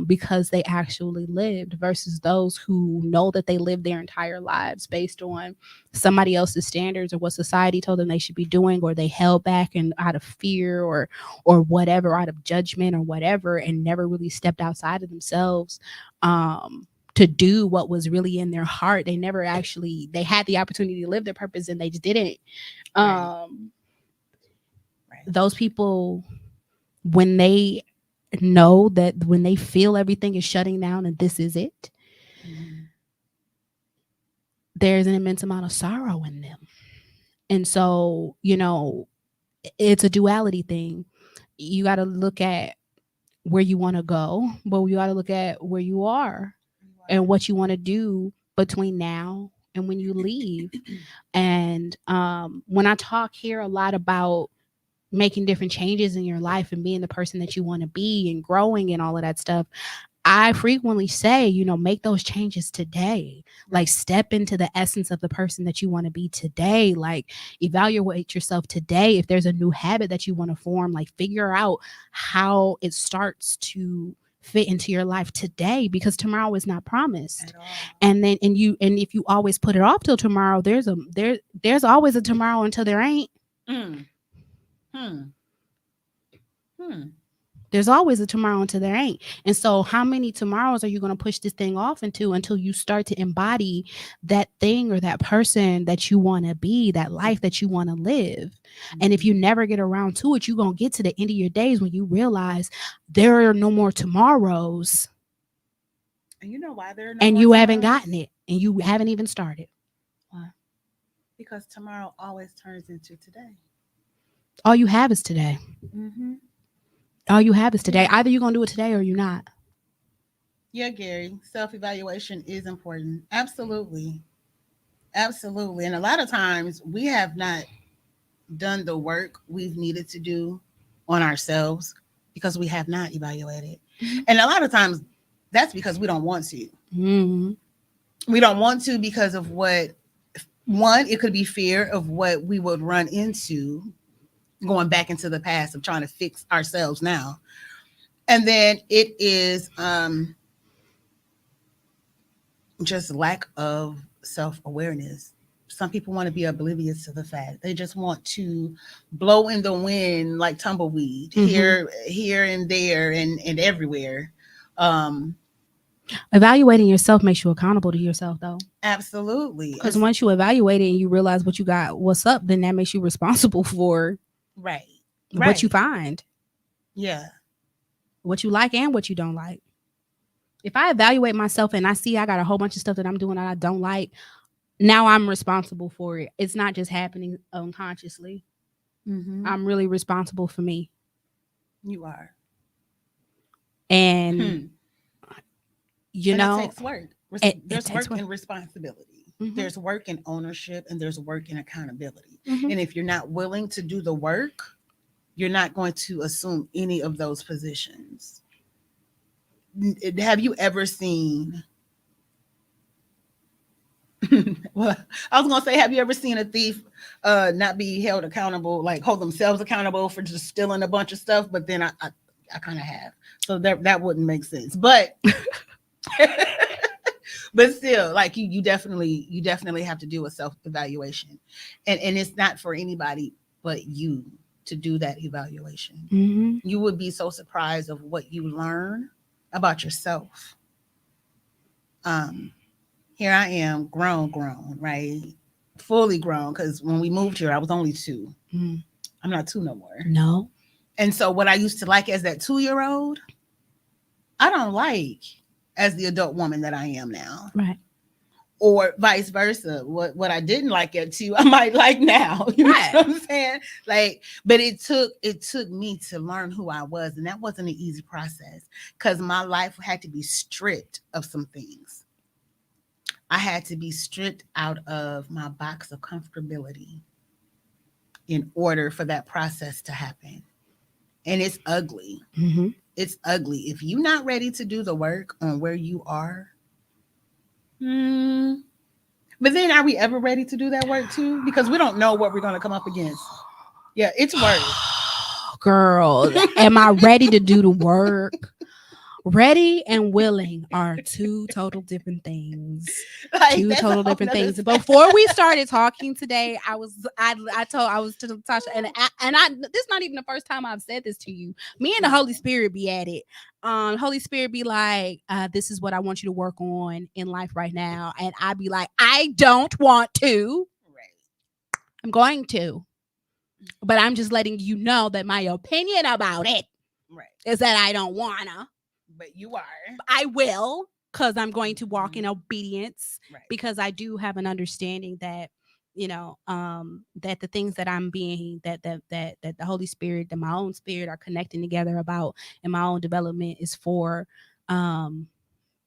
because they actually lived, versus those who know that they lived their entire lives based on somebody else's standards or what society told them they should be doing, or they held back and out of fear or whatever, out of judgment or whatever, and never really stepped outside of themselves. To do what was really in their heart. They had the opportunity to live their purpose and they just didn't. Right. um Right. those people, when they know that, when they feel everything is shutting down and this is it, Mhm. there's an immense amount of sorrow in them. And so, it's a duality thing. You got to look at where you want to go, but you got to look at where you are You and are. what you want to do between now and when you leave. And when I talk here a lot about making different changes in your life and being the person that you want to be and growing and all of that stuff, I frequently say, make those changes today. Like, Right. step into the essence of the person that you want to be today. Like, evaluate yourself today. If there's a new habit that you want to form, like, figure out how it starts to fit into your life today, because tomorrow is not promised. At all. And if you always put it off till tomorrow, there's always a tomorrow until there ain't. Mm. Hmm. Hmm. There's always a tomorrow until there ain't. And so, how many tomorrows are you going to push this thing off into until you start to embody that thing or that person that you want to be, that life that you want to live? And if Mhm. you never get around to it, you're going to get to the end of your days when you realize there are no more tomorrows And you know why there are no and more you haven't gotten tomorrows? it and you haven't even started. Because tomorrow always turns into today. All you have is today. Mm-hmm. All you have is today. Yeah. Either you're going to do it today or you're not. Yeah, Gary. Self evaluation is important. Absolutely. Absolutely. And a lot of times we have not done the work we've needed to do on ourselves because we have not evaluated. Mhm. And a lot of times that's because we don't want to. Mhm. We don't want to because of what, one, it could be fear of what we would run into going back into the past of trying to fix ourselves now. And then it is just lack of self awareness. some people want to be oblivious to the fact. They just want to blow in the wind like tumbleweed, Mm-hmm. here and there and everywhere. Um, Evaluating yourself makes you accountable to yourself, though. absolutely. Because once you evaluate it and you realize what you got, what's up, then that makes you responsible for Right. what you Right. find, Yeah. what you like, and what you don't like. If I evaluate myself and I see I got a whole bunch of stuff that I'm doing that I don't like, now I'm responsible for it. It's not just happening unconsciously. Mm-hmm. I'm really responsible for me. You are. And, Hmm. you And it know, takes work. it There's takes work work. and responsibility. Mm-hmm. There's work and ownership, and there's work and accountability. Mm-hmm. And if you're not willing to do the work, you're not going to assume any of those positions. Have you ever seen? Well, I was gonna say, have you ever seen a thief not be held accountable, like hold themselves accountable for just stealing a bunch of stuff? But then I kind of have, so that wouldn't make sense. But but still, like you definitely have to do a self evaluation, and it's not for anybody but you to do that evaluation. Mm-hmm. You would be so surprised of what you learn about yourself. Um, Here I am, grown, right? Fully grown, because when we moved here, I was only 2. Mm. I'm not 2 no more. No. And so what I used to like as that 2-year-old, I don't like as the adult woman that I am now. Right. Or vice versa. What I didn't like at 2, I might like now. You know Right. what I'm saying? Like, but it took me to learn who I was, and that wasn't an easy process because my life had to be stripped of some things. I had to be stripped out of my box of comfortability in order for that process to happen. And it's ugly. Mm-hmm. It's ugly. If you're not ready to do the work on where you are, hmm, but then are we ever ready to do that work too? Because we don't know what we're going to come up against. Yeah, it's work. Girl, am I ready to do the work? Ready and willing are two total different things. Like, Two that's a total whole different nother things. thing. Before we started talking today, I was to Tasha, and this is not even the first time I've said this to you. Me and the Holy Spirit be at it. Holy Spirit be like, this is what I want you to work on in life right now, and I be like, I don't want to. Right. I'm going to, but I'm just letting you know that my opinion about it Right. is that I don't wanna. But you are. I will, because I'm going to walk in Mhm. obedience, Right. because I do have an understanding that, that the things that I'm being, that the Holy Spirit, that my own spirit are connecting together about in my own development is for um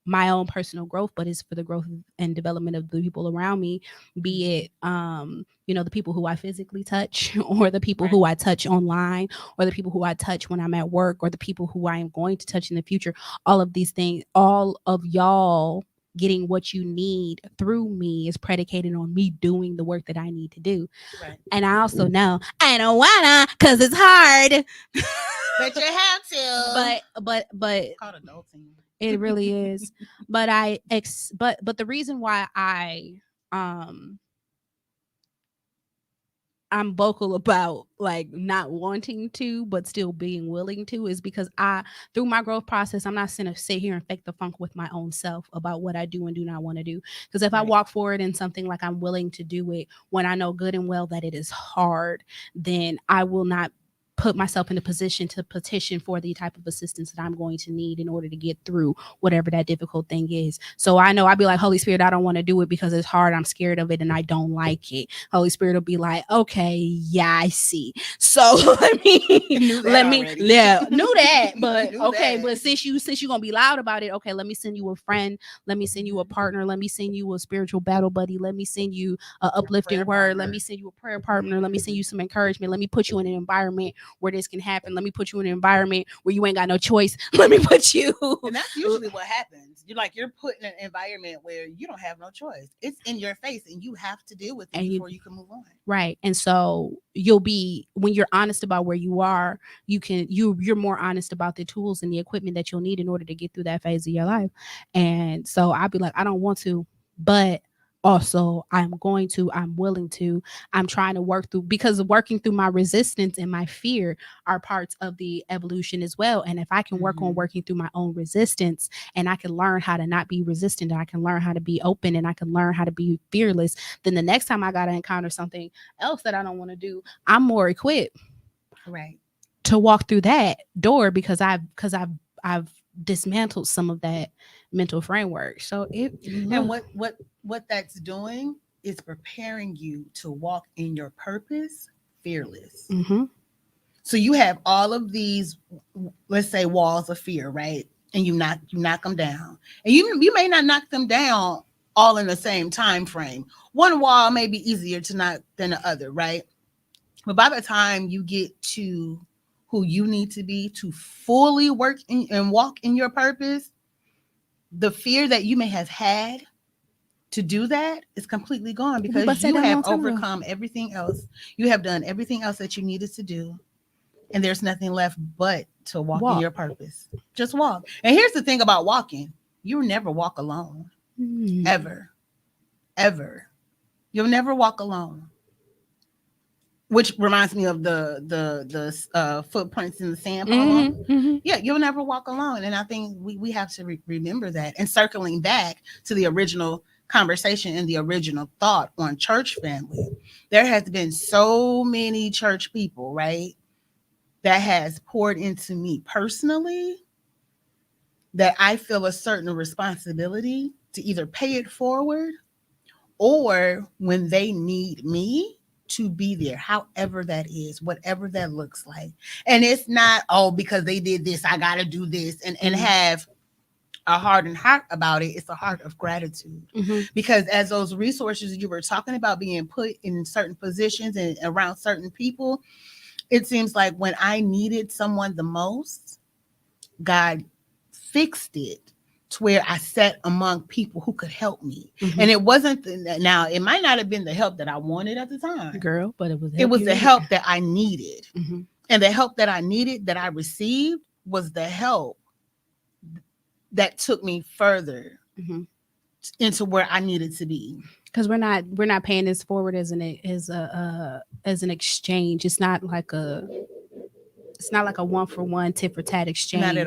my own personal growth, but it's for the growth and development of the people around me, be it the people who I physically touch or the people Right. who I touch online or the people who I touch when I'm at work or the people who I am going to touch in the future. All of these things, all of y'all getting what you need through me is predicated on me doing the work that I need to do. Right. And I also know I don't wanna because it's hard. But you have to. But It's called adulting. it really is. But the reason why um I'm vocal about like not wanting to but still being willing to is because I through my growth process I'm not gonna sit here and fake the funk with my own self about what I do and do not want to do. Because if I Right. walk forward in something like I'm willing to do it when I know good and well that it is hard, then I will not put myself in a position to petition for the type of assistance that I'm going to need in order to get through whatever that difficult thing is. So I know I'd be like, Holy Spirit, I don't want to do it because it's hard. I'm scared of it and I don't like it. Holy Spirit will be like, okay, yeah, I see. So Knew that let me, already. yeah, knew that, but Knew okay, that. but since you're gonna be loud about it, okay, let me send you a friend, let me send you a partner, let me send you a spiritual battle buddy, let me send you a uplifting prayer word, let partner. me send you a prayer partner, let me send you some encouragement, let me put you in an environment where this can happen. Let me put you in an environment where you ain't got no choice. Let me put you. And that's usually what happens. You're put in an environment where you don't have no choice. It's in your face and you have to deal with it And you- before you can move on. Right. And so you'll be when you're honest about where you are, you're more honest about the tools and the equipment that you'll need in order to get through that phase of your life. And so I'll be like, I don't want to, but also I'm willing to, I'm trying to work through, because working through my resistance and my fear are parts of the evolution as well. And if I can work on Mhm. working through my own resistance, and I can learn how to not be resistant, and I can learn how to be open, and I can learn how to be fearless, then the next time I got to encounter something else that I don't want to do, I'm more equipped Right. to walk through that door, because I've dismantled some of that mental framework. So it And what that's doing is preparing you to walk in your purpose fearless. mm-hmm, So you have all of these, let's say, walls of fear, right? And you knock them down, and you may not knock them down all in the same time frame. One wall may be easier to knock than the other, right? But by the time you get to who you need to be to fully work and walk in your purpose, the fear that you may have had to do that is completely gone we because bust that you down a have long time ago. overcome everything else. You have done everything else that you needed to do, and there's nothing left but to walk in Walk. your purpose. Just walk. And here's the thing about walking: you never walk alone, Mm. ever, ever. You'll never walk alone. Which reminds me of the footprints in the sand Mhm, poem. mhm. Yeah, you'll never walk alone, and I think we have to remember that. And circling back to the original conversation and the original thought on church family, there has been so many church people, right, that has poured into me personally, that I feel a certain responsibility to either pay it forward, or when they need me, to be there, however that is, whatever that looks like. And it's not, oh, because they did this, I got to do this, and Mhm, have a hardened heart about it. It's a heart of gratitude. mhm. Because as those resources you were talking about being put in certain positions and around certain people, it seems like when I needed someone the most, God fixed it to where I sat among people who could help me. Mhm. And it wasn't now, it might not have been the help that I wanted at the time. Girl, but it was the It help was you the needed. help that I needed. Mhm. And the help that I needed, that I received, was the help that took me further Mhm. into where I needed to be. Because we're not paying this forward as an exchange. It's not like a one for one tit for tat Not at exchange.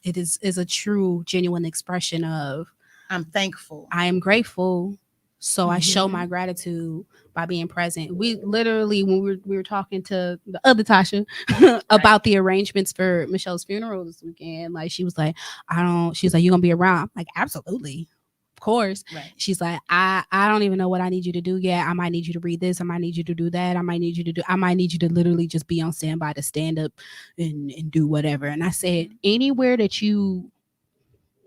It all. is a true genuine expression of, I'm thankful. I am grateful, so I show Mm-hmm. my gratitude by being present. We literally, when we were talking to the other Tasha Right. about the arrangements for Michelle's funeral this weekend, like she was like, I don't. She's like, you gonna be around? I'm like, absolutely, of course. Right. She's like, I don't even know what I need you to do yet. I might need you to read this. I might need you to do that. I might need you to literally just be on standby to stand up and do whatever. And I said, Mhm. anywhere that you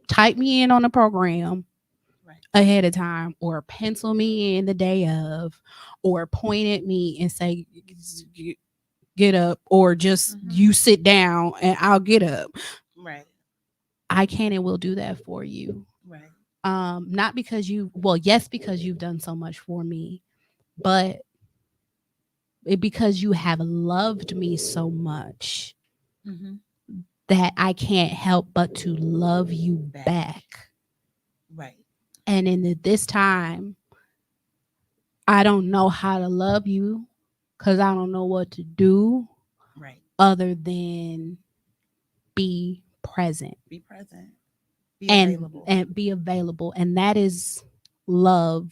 type me in on the program Right. ahead of time, or pencil me in the day of, or point at me and say, get up, or just Mm-hmm. you sit down and I'll get up, Right. I can and will do that for you. Right. Not because you, well, yes, because you've done so much for me, but because you have loved me so much Mm-hmm. that I can't help but to love you Back. back. Right. And in this time, I don't know how to love you because I don't know what to do Right. other than be present Be present. Be and available. and be available. And that is love,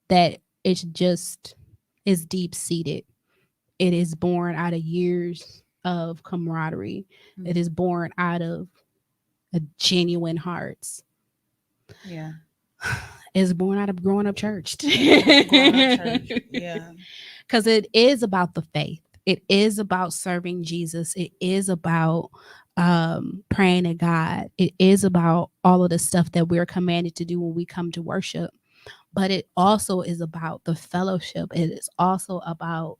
that it's just is deep seated. It is born out of years of camaraderie. It Mm-hmm. is born out of a genuine hearts. Yeah. It's born out of growing up church. Growing up church. Yeah. Because it is about the faith. It is about serving Jesus. It is about praying to God. It is about all of the stuff that we're commanded to do when we come to worship. But it also is about the fellowship. It is also about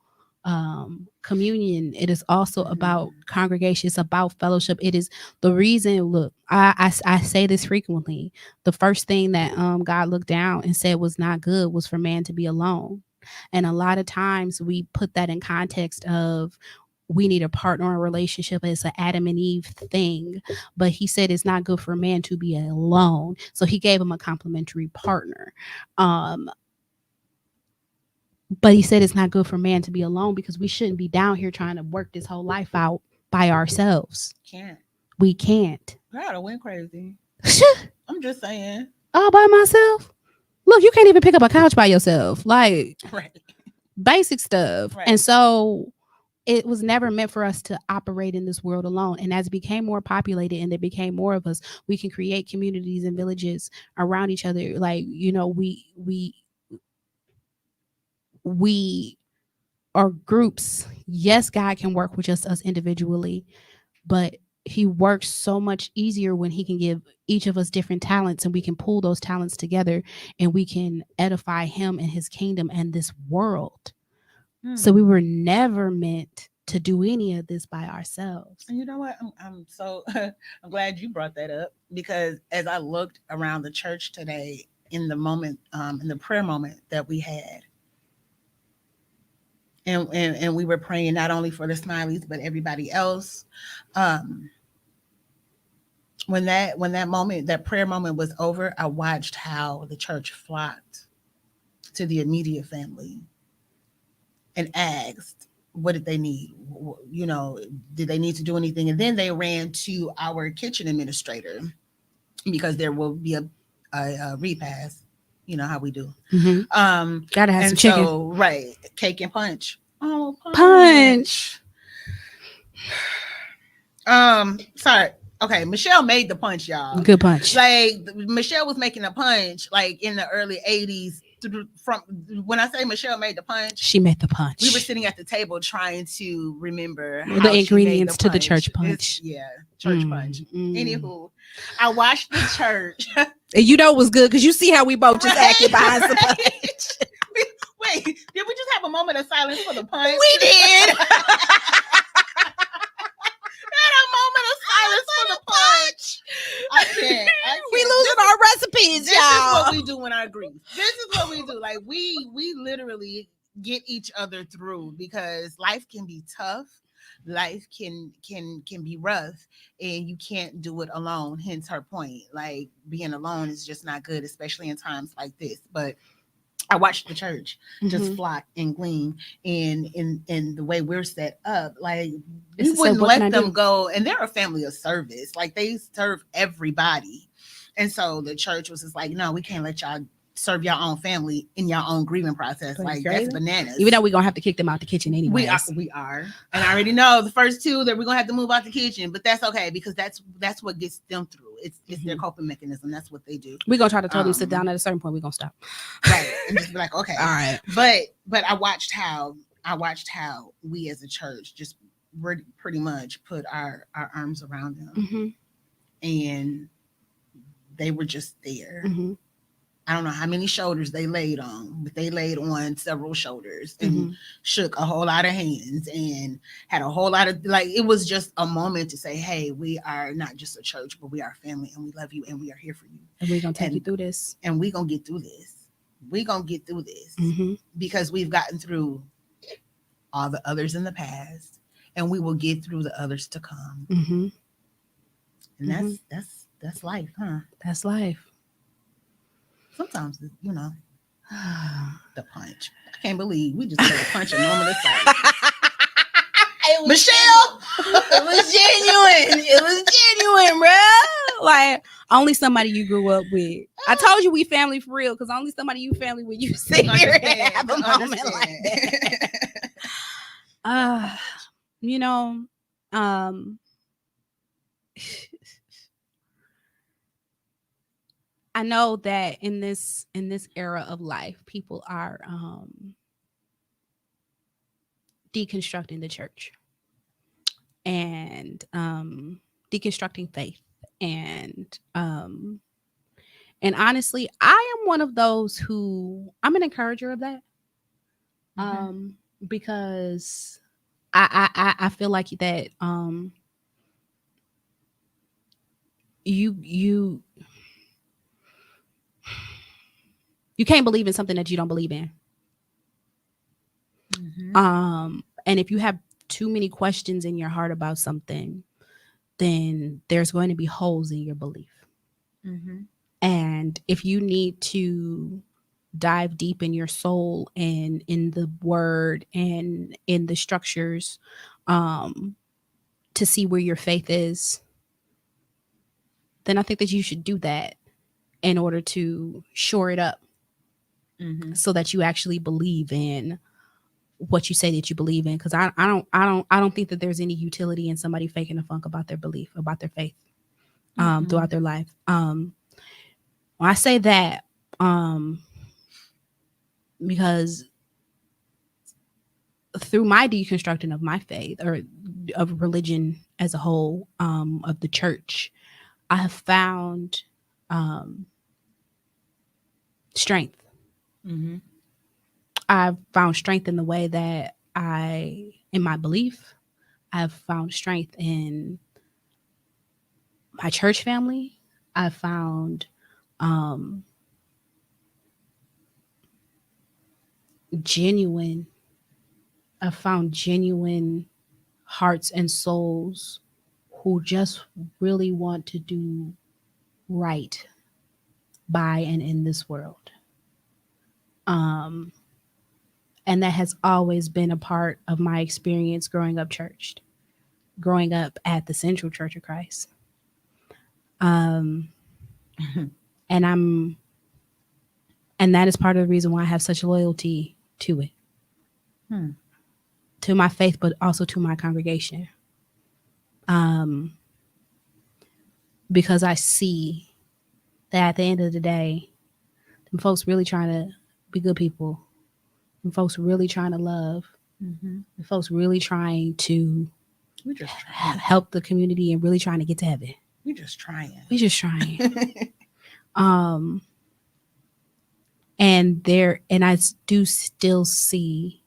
communion. It is also Mm-hmm. about congregation. It's about fellowship. It is the reason. Look, I say this frequently. The first thing that God looked down and said was not good was for man to be alone. And a lot of times we put that in context of we need a partner in a relationship. It's an Adam and Eve thing. But he said it's not good for man to be alone. So he gave him a complementary partner. Um, But he said it's not good for man to be alone because we shouldn't be down here trying to work this whole life out by ourselves. Can't. We can't. God, I went crazy. I'm just saying. All by myself. Look, you can't even pick up a couch by yourself. Like Right. basic stuff. Right. And so it was never meant for us to operate in this world alone. And as it became more populated and there became more of us, we can create communities and villages around each other. Like, we are groups. Yes, God can work with just us individually, but he works so much easier when he can give each of us different talents and we can pull those talents together and we can edify him and his kingdom and this world. So we were never meant to do any of this by ourselves. And you know what? I'm so I'm glad you brought that up, because as I looked around the church today in the moment, in the prayer moment that we had, and we were praying not only for the Smileys but everybody else. Um, when that prayer moment was over, I watched how the church flocked to the immediate family and asked, what did they need? Did they need to do anything? And then they ran to our kitchen administrator, because there will be a repast. You know how we do. Mm-hmm. Gotta have some chicken. So, right, cake and punch. Oh, Punch. Sorry. Okay, Michelle made the punch, y'all. Good punch. Like, Michelle was making a punch like in the early 80s. From when I say Michelle made the punch, She made the punch. we were sitting at the table trying to remember the how ingredients she made to the church punch. Church punch. Anywho, I watched the church. And you know it was good because you see how we both just acted behind the punch. Wait, did we just have a moment of silence for the punch? We did. A moment of silence for the punch. I can't. We losing our recipes, This y'all. is what we do in our grief. This is what we do. Like, we literally get each other through, because life can be tough. Life can be rough, and you can't do it alone. Hence her point. Like, being alone is just not good, especially in times like this. But I watched the church just flock and glean, and in the way we're set up, like, we wouldn't let them go. And they're a family of service, like they serve everybody. And so the church was just like, no, we can't let y'all serve your own family in your own grieving process. Like, that's bananas. Even though we're gonna have to kick them out the kitchen anyway. We are. And I already know the first two that we're gonna have to move out the kitchen, but that's okay, because that's what gets them through. It's their coping mechanism. That's what they do. We're gonna try to tell them to sit down. At a certain point, we're gonna stop. Right. And just be like, okay. All right. But I watched how we as a church just pretty much put our arms around them. And they were just there. I don't know how many shoulders they laid on, but they laid on several shoulders and shook a whole lot of hands and had a whole lot of, like, it was just a moment to say, hey, we are not just a church, but we are family, and we love you, and we are here for you. And we're going to take you through this. And we're going to get through this. We're going to get through this because we've gotten through all the others in the past, and we will get through the others to come. And that's life, huh? That's life. Sometimes, the punch. I can't believe we just had a punch a moment of silence. Michelle, it was genuine. It was genuine, bro. Like, only somebody you grew up with. I told you we family for real, because only somebody you family with, you sit here and have a moment like that. I know that in this era of life, people are deconstructing the church and deconstructing faith, and honestly, I am one of those who, I'm an encourager of that, because I feel like that you can't believe in something that you don't believe in. And if you have too many questions in your heart about something, then there's going to be holes in your belief. And if you need to dive deep in your soul and in the word and in the structures, um, to see where your faith is, then I think that you should do that in order to shore it up Mm-hmm. so that you actually believe in what you say that you believe in. Because I don't think that there's any utility in somebody faking the funk about their belief, about their faith, throughout their life. When I say that, um, because through my deconstructing of my faith or of religion as a whole, of the church, I have found um, strength. Mm-hmm. I've found strength in the way that in my belief, I've found strength in my church family. I've found um, genuine, I've found genuine hearts and souls who just really want to do right by and in this world. Um, and that has always been a part of my experience growing up at the Central Church of Christ. Um, and I'm, and that is part of the reason why I have such loyalty to it, Hmm. to my faith, but also to my congregation. Um, because I see that at the end of the day, them folks really trying to be good people. Them folks really trying to love. Mm-hmm. Them folks really trying to We're just trying. help the community and really trying to get to heaven. We're just trying. We just trying. um, and I do still see,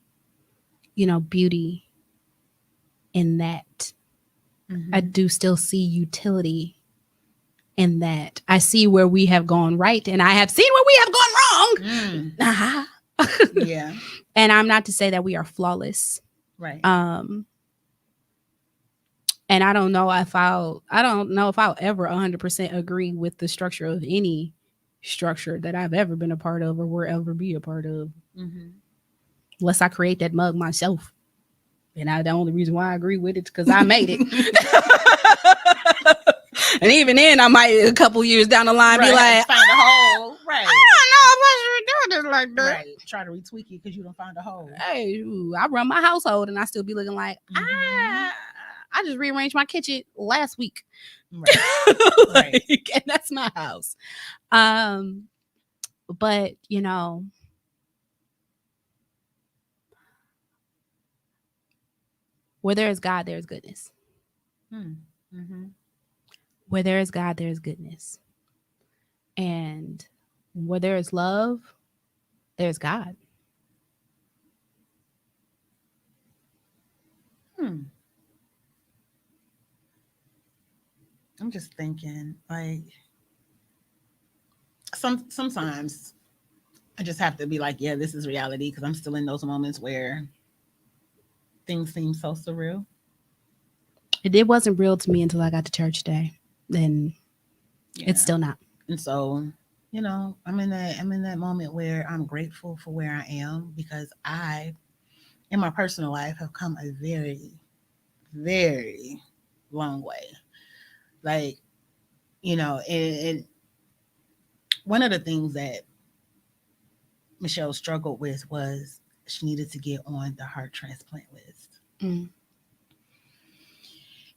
beauty in that. Mm-hmm. I do still see utility in that. I see where we have gone right, and I have seen where we have gone wrong. Mm. Uh-huh. Yeah. And I'm not to say that we are flawless. Right. And I don't know if I'll ever 100% agree with the structure of any structure that I've ever been a part of or will ever be a part of, Mm-hmm. unless I create that mug myself. And the only reason why I agree with it is because I made it. And even then, I might a couple years down the line Right. be like, find a hole. Right. I don't know if I should be doing this like that. Right. Try to retweak it because you don't find a hole. Hey, ooh, I run my household and I still be looking like, Mhm. I just rearranged my kitchen last week. Right. Right. Like, and that's my house. But where there is God, there is goodness. Mm-hmm. Where there is God, there is goodness. And where there is love, there's God. Hmm. I'm just thinking, like, sometimes I just have to be like, yeah, this is reality, because I'm still in those moments where things seem so surreal. It wasn't real to me until I got to church today. And Yeah. it's still not. And so, I'm in that moment where I'm grateful for where I am, because I, in my personal life, have come a very, very long way. Like, and one of the things that Michelle struggled with was she needed to get on the heart transplant list. Mm.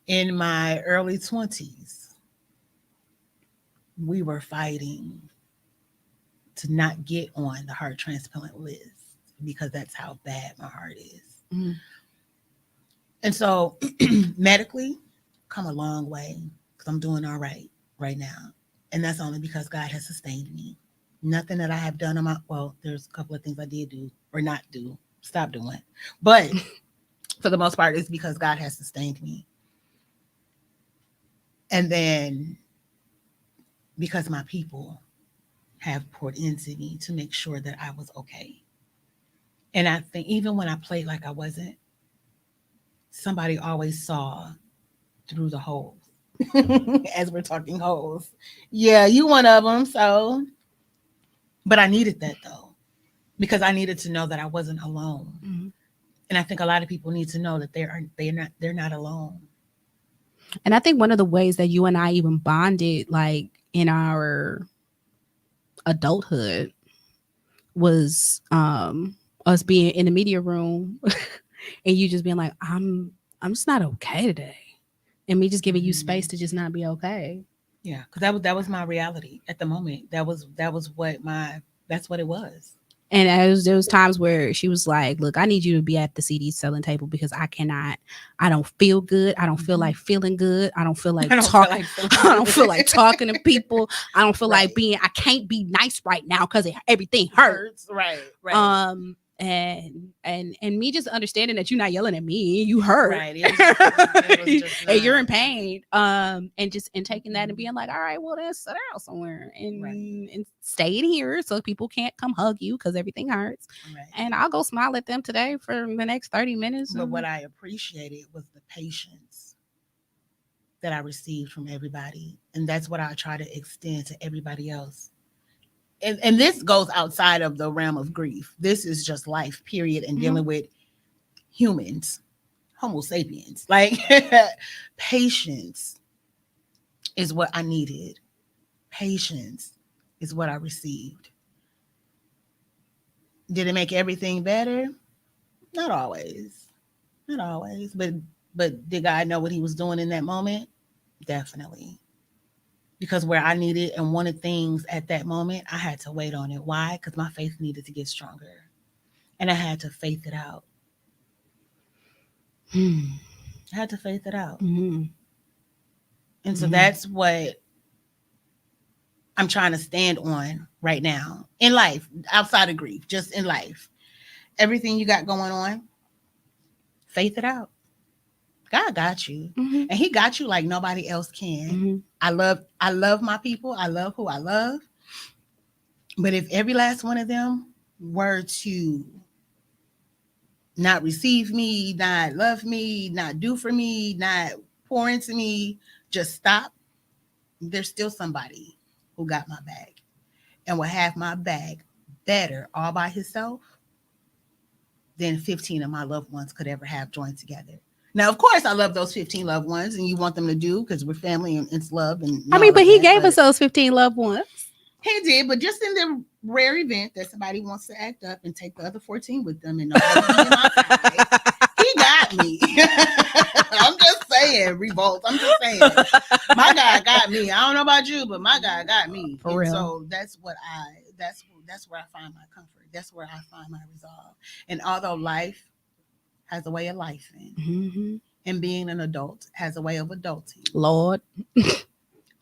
In my early 20s, we were fighting to not get on the heart transplant list because that's how bad my heart is. Mm. And so medically, come a long way, because I'm doing all right now. And that's only because God has sustained me. Nothing that I have done there's a couple of things I did do or not do, stop doing. But for the most part, it's because God has sustained me. And then because my people have poured into me to make sure that I was okay. And I think even when I played like I wasn't, somebody always saw through the holes. As we're talking holes. Yeah, you one of them. So, but I needed that though. because I needed to know that I wasn't alone. Mhm. And I think a lot of people need to know that they're not alone. And I think one of the ways that you and I even bonded, like in our adulthood, was us being in the media room and you just being like, I'm just not okay today. And me just giving you space Mhm. to just not be okay. Yeah, because that was my reality at the moment. That was what my that's what it was. And there was times where she was like, "Look, I need you to be at the CD selling table because I cannot. I don't feel good. I don't feel Mhm. like feeling good. I don't feel like I don't feel talking. like feeling I don't feel good. like talking to people. I don't feel like Right. being. I can't be nice right now because everything hurt." Hurts. Right. And me just understanding that you're not yelling at me, you hurt, Right. It was just and you're in not pain, and just and taking that and being like, all right, well, then sit out somewhere right. and stay in here so people can't come hug you because everything hurts, Right. and I'll go smile at them today for the next 30 minutes. But what I appreciated was the patience that I received from everybody. And that's what I try to extend to everybody else. And this goes outside of the realm of grief. This is just life, period, and Mhm. dealing with humans, Homo sapiens. Like patience is what I needed. Patience is what I received. Did it make everything better? Not always. Not always. But did God know what he was doing in that moment? Definitely. Because where I needed and wanted things at that moment, I had to wait on it. Why? Because my faith needed to get stronger. And I had to faith it out. Mhm. I had to faith it out. Mhm. And so Mhm. that's what I'm trying to stand on right now in life, outside of grief, just in life. Everything you got going on, faith it out. God got you. Mhm. And he got you like nobody else can. Mhm. I love my people. I love who I love. But if every last one of them were to not receive me, not love me, not do for me, not pour into me, just stop, there's still somebody who got my bag and will have my bag better all by himself than 15 of my loved ones could ever have joined together. Now, of course, I love those 15 loved ones, and you want them to do because we're family and it's love and I all mean, but of he that. gave us But those 15 loved ones. he did, but just in the rare event that somebody wants to act up and take the other 14 with them and nobody be in my side, he got me. I'm just saying, revolt. I'm just saying, my God got me. I don't know about you, but my God got me. For And real. so that's where I find my comfort. That's where I find my resolve. And although life has a way of life Mhm. and being an adult has a way of adulting, Lord,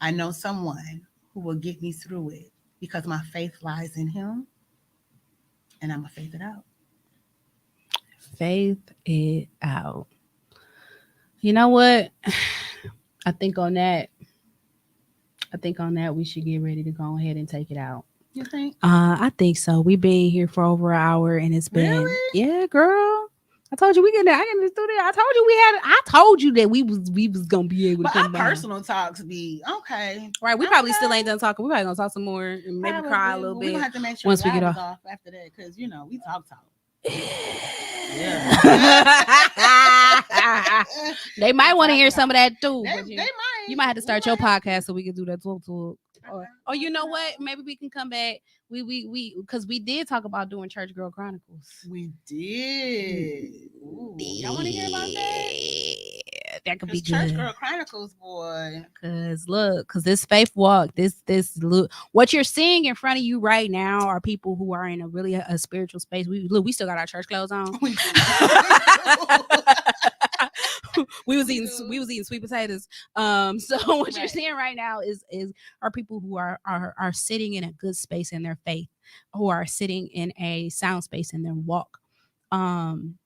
I know someone who will get me through it because my faith lies in him and I'm going to faith it out. faith it out. You know what? I think on that, I think on that we should get ready to go ahead and take it out. You think? I think so. We've been here for over an hour, and it's been, Really? yeah, girl. I told you we get. I get to do that. I told you we had. I told you that we was gonna be able to But our come by. personal talks be okay. Right. We probably still ain't done talking. We probably gonna talk some more and maybe cry a Probably. little But we're going bit to have to make sure once we get God is off. off after that because, we talk. Yeah. They might we want to hear talk. some of that too. They But might. you might have to We start your might have to. podcast so we can do that too. Or you know what? Maybe we can come back. We because we did talk about doing Church Girl Chronicles. We did. Ooh, y'all want to hear about that? Yeah, that could be Because Church good. Girl Chronicles, boy. Cause look, cause this faith walk, this look, what you're seeing in front of you right now are people who are in a really a spiritual space. We still got our church clothes on. We do. We was eating sweet potatoes. So what you're Right. seeing right now is are people who are sitting in a good space in their faith, who are sitting in a sound space in their walk. Um,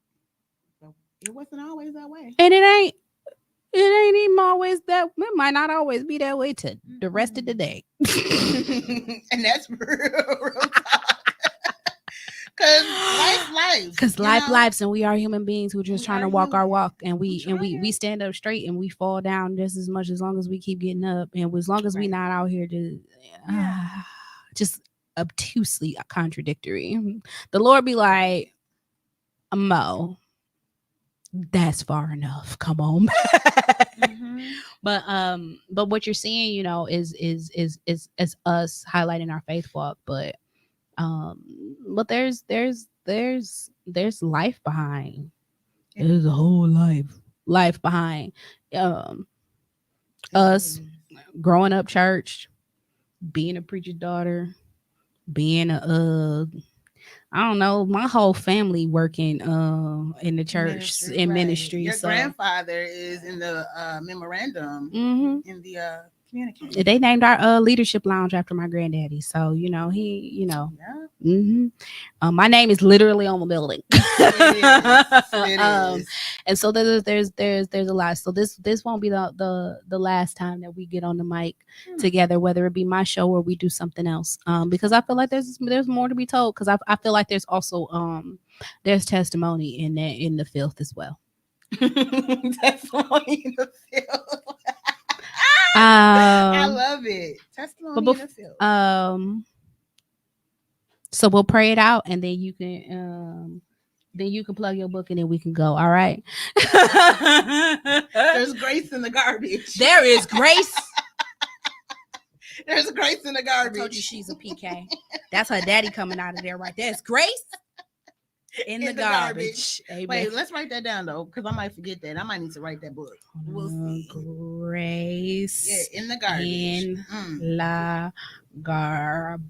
It wasn't always that way. and it ain't even always that. It might not always be that way to the rest of the day. And that's real talk. Because life. Because lives, and we are human beings who are just We trying are to walk our human. walk, and We we trying. stand up straight and we fall down just as long as we keep getting up, and as long as we Right. not out here to Yeah. just obtusely contradictory. The Lord be like, Mo, that's far enough. Come on. Mm-hmm. But what you're seeing, is us highlighting our faith walk, um but there's life behind. There's a whole life behind um It us is. growing up church, being a preacher's daughter, being a I don't know, my whole family working in the church Ministry, in right. ministry. Your So grandfather is in the memorandum mhm. in the communique. They named our leadership lounge after my granddaddy. So, he, Yeah, hmm my name is literally on the building. it is. It um, is. and so there's a lot. So this won't be the last time that we get on the mic Hmm. together, whether it be my show or we do something else. Because I feel like there's more to be told. Because I feel like there's also there's testimony in the filth as well. Testimony in the field. I Um, love it. but Testimony in the field. so we'll pray it out, and then you can plug your book, and then we can go. All right. There's grace in the garbage. There is grace. There's grace in the I told you garbage. she's a PK. That's her daddy coming out of there right there. It's grace in the garbage. Amen. Wait, let's write that down though, because I might forget that. I might need to write that book. We'll see. Grace Yeah, in the garbage. in Mm. la garbage.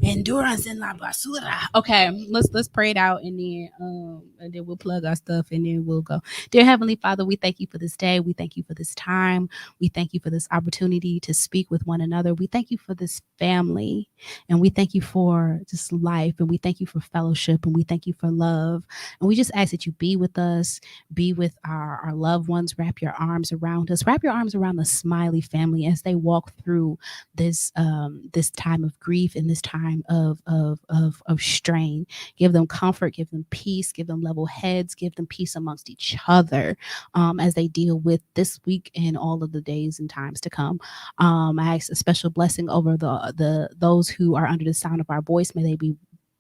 Endurance in la basura. Okay, let's pray it out, and then we'll plug our stuff, and then we'll go. Dear Heavenly Father, we thank you for this day. We thank you for this time. We thank you for this opportunity to speak with one another. We thank you for this family, and we thank you for just life, and we thank you for fellowship, and we thank you for love. And we just ask that you be with us, be with our loved ones. Wrap your arms around us. Wrap your arms around the Smiley family as they walk through this time of grief and this time of strain. Give them comfort, give them peace, give them level heads, give them peace amongst each other as they deal with this week and all of the days and times to come. I ask a special blessing over the those who are under the sound of our voice. May they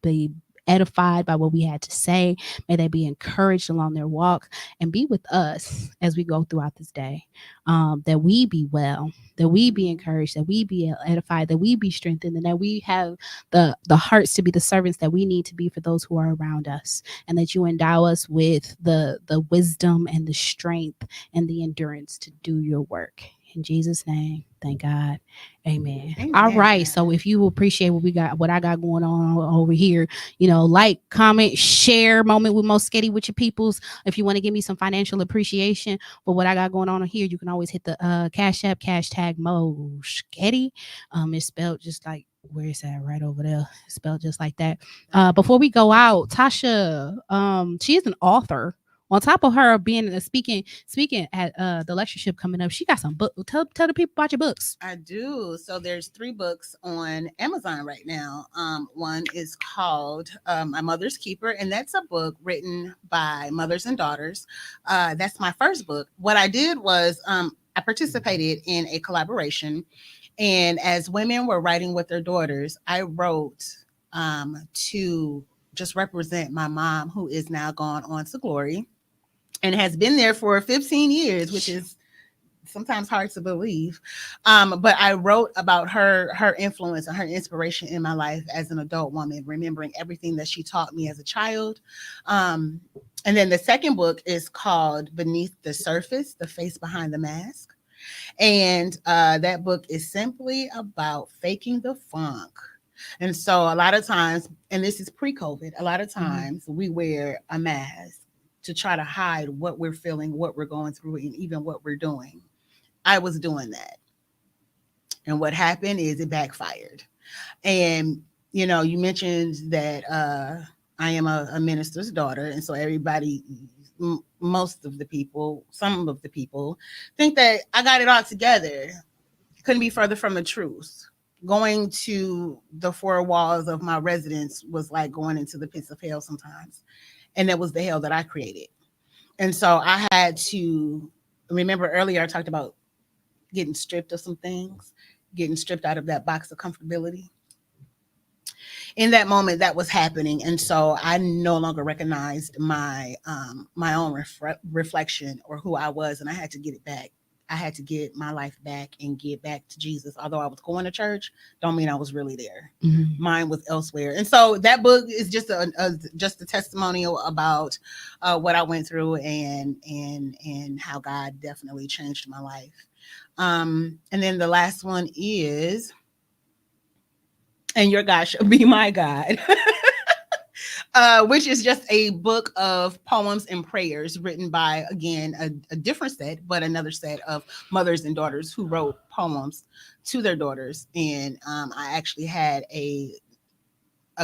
be edified by what we had to say. May they be encouraged along their walk, and be with us as we go throughout this day. That we be well, that we be encouraged, that we be edified, that we be strengthened, and that we have the hearts to be the servants that we need to be for those who are around us, and that you endow us with the wisdom and the strength and the endurance to do your work. In Jesus' name, thank God. Amen. Amen. All right. So if you appreciate what I got going on over here, like, comment, share Moment with Moesghetti with your peoples. If you want to give me some financial appreciation for what I got going on here, you can always hit the Cash App, #, Moesghetti. It's spelled just like where it's at, right over there. It's spelled just like that. Before we go out, Tasha, she is an author. On top of her being speaking at the lectureship coming up, she got some book. Tell the people about your books. I do. So there's 3 books on Amazon right now. One is called My Mother's Keeper, and that's a book written by mothers and daughters. That's my first book. What I did was I participated in a collaboration, and as women were writing with their daughters, I wrote to just represent my mom, who is now gone on to glory and has been there for 15 years, which is sometimes hard to believe. But I wrote about her influence and her inspiration in my life as an adult woman, remembering everything that she taught me as a child. And then the second book is called Beneath the Surface, The Face Behind the Mask. And that book is simply about faking the funk. And so a lot of times, and this is pre-COVID, a lot of times we wear a mask to try to hide what we're feeling, what we're going through, and even what we're doing. I was doing that. And what happened is it backfired. And, you mentioned that I am a minister's daughter. And so everybody, most of the people, some of the people think that I got it all together. Couldn't be further from the truth. Going to the 4 walls of my residence was like going into the pits of hell sometimes. And that was the hell that I created. And so I had to remember earlier, I talked about getting stripped of some things, getting stripped out of that box of comfortability. In that moment, that was happening, and so I no longer recognized my own reflection or who I was, and I had to get it back. I had to get my life back and get back to Jesus. Although I was going to church, don't mean I was really there. Mm-hmm. Mine was elsewhere, and so that book is just a testimonial about what I went through and how God definitely changed my life. And then the last one is, and your God shall be my God. Which is just a book of poems and prayers written by, again, a different set, but another set of mothers and daughters who wrote poems to their daughters. And I actually had a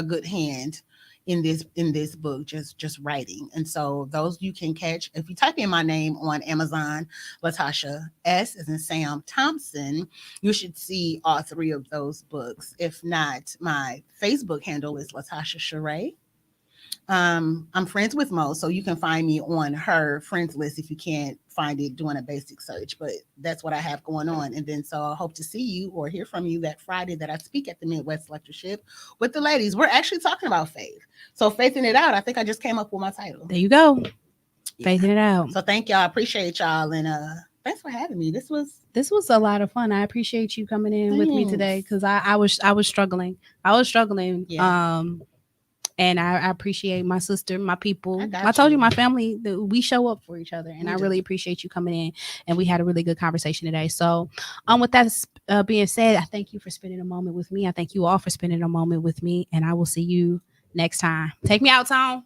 good hand in this book, just writing. And so those you can catch if you type in my name on Amazon, Latasha S as in Sam Thompson. You should see all three of those books. If not, my Facebook handle is Latasha Sheree. I'm friends with Mo, so you can find me on her friends list if you can't find it doing a basic search. But that's what I have going on. And then so I hope to see you or hear from you that Friday that I speak at the Midwest Lectureship with the ladies. We're actually talking about faith. So faithing it out. I think I just came up with my title. There you go. Yeah. Faithing it out. So thank y'all. I appreciate y'all, and thanks for having me. This was a lot of fun. I appreciate you coming in with me today because I was struggling. Yeah. And I appreciate my sister, my people. I got I told you you. my family that we show up for each other, and We I do. really appreciate you coming in. And we had a really good conversation today. So, with that being said, I thank you for spending a moment with me. I thank you all for spending a moment with me, and I will see you next time. Take me out, Tom.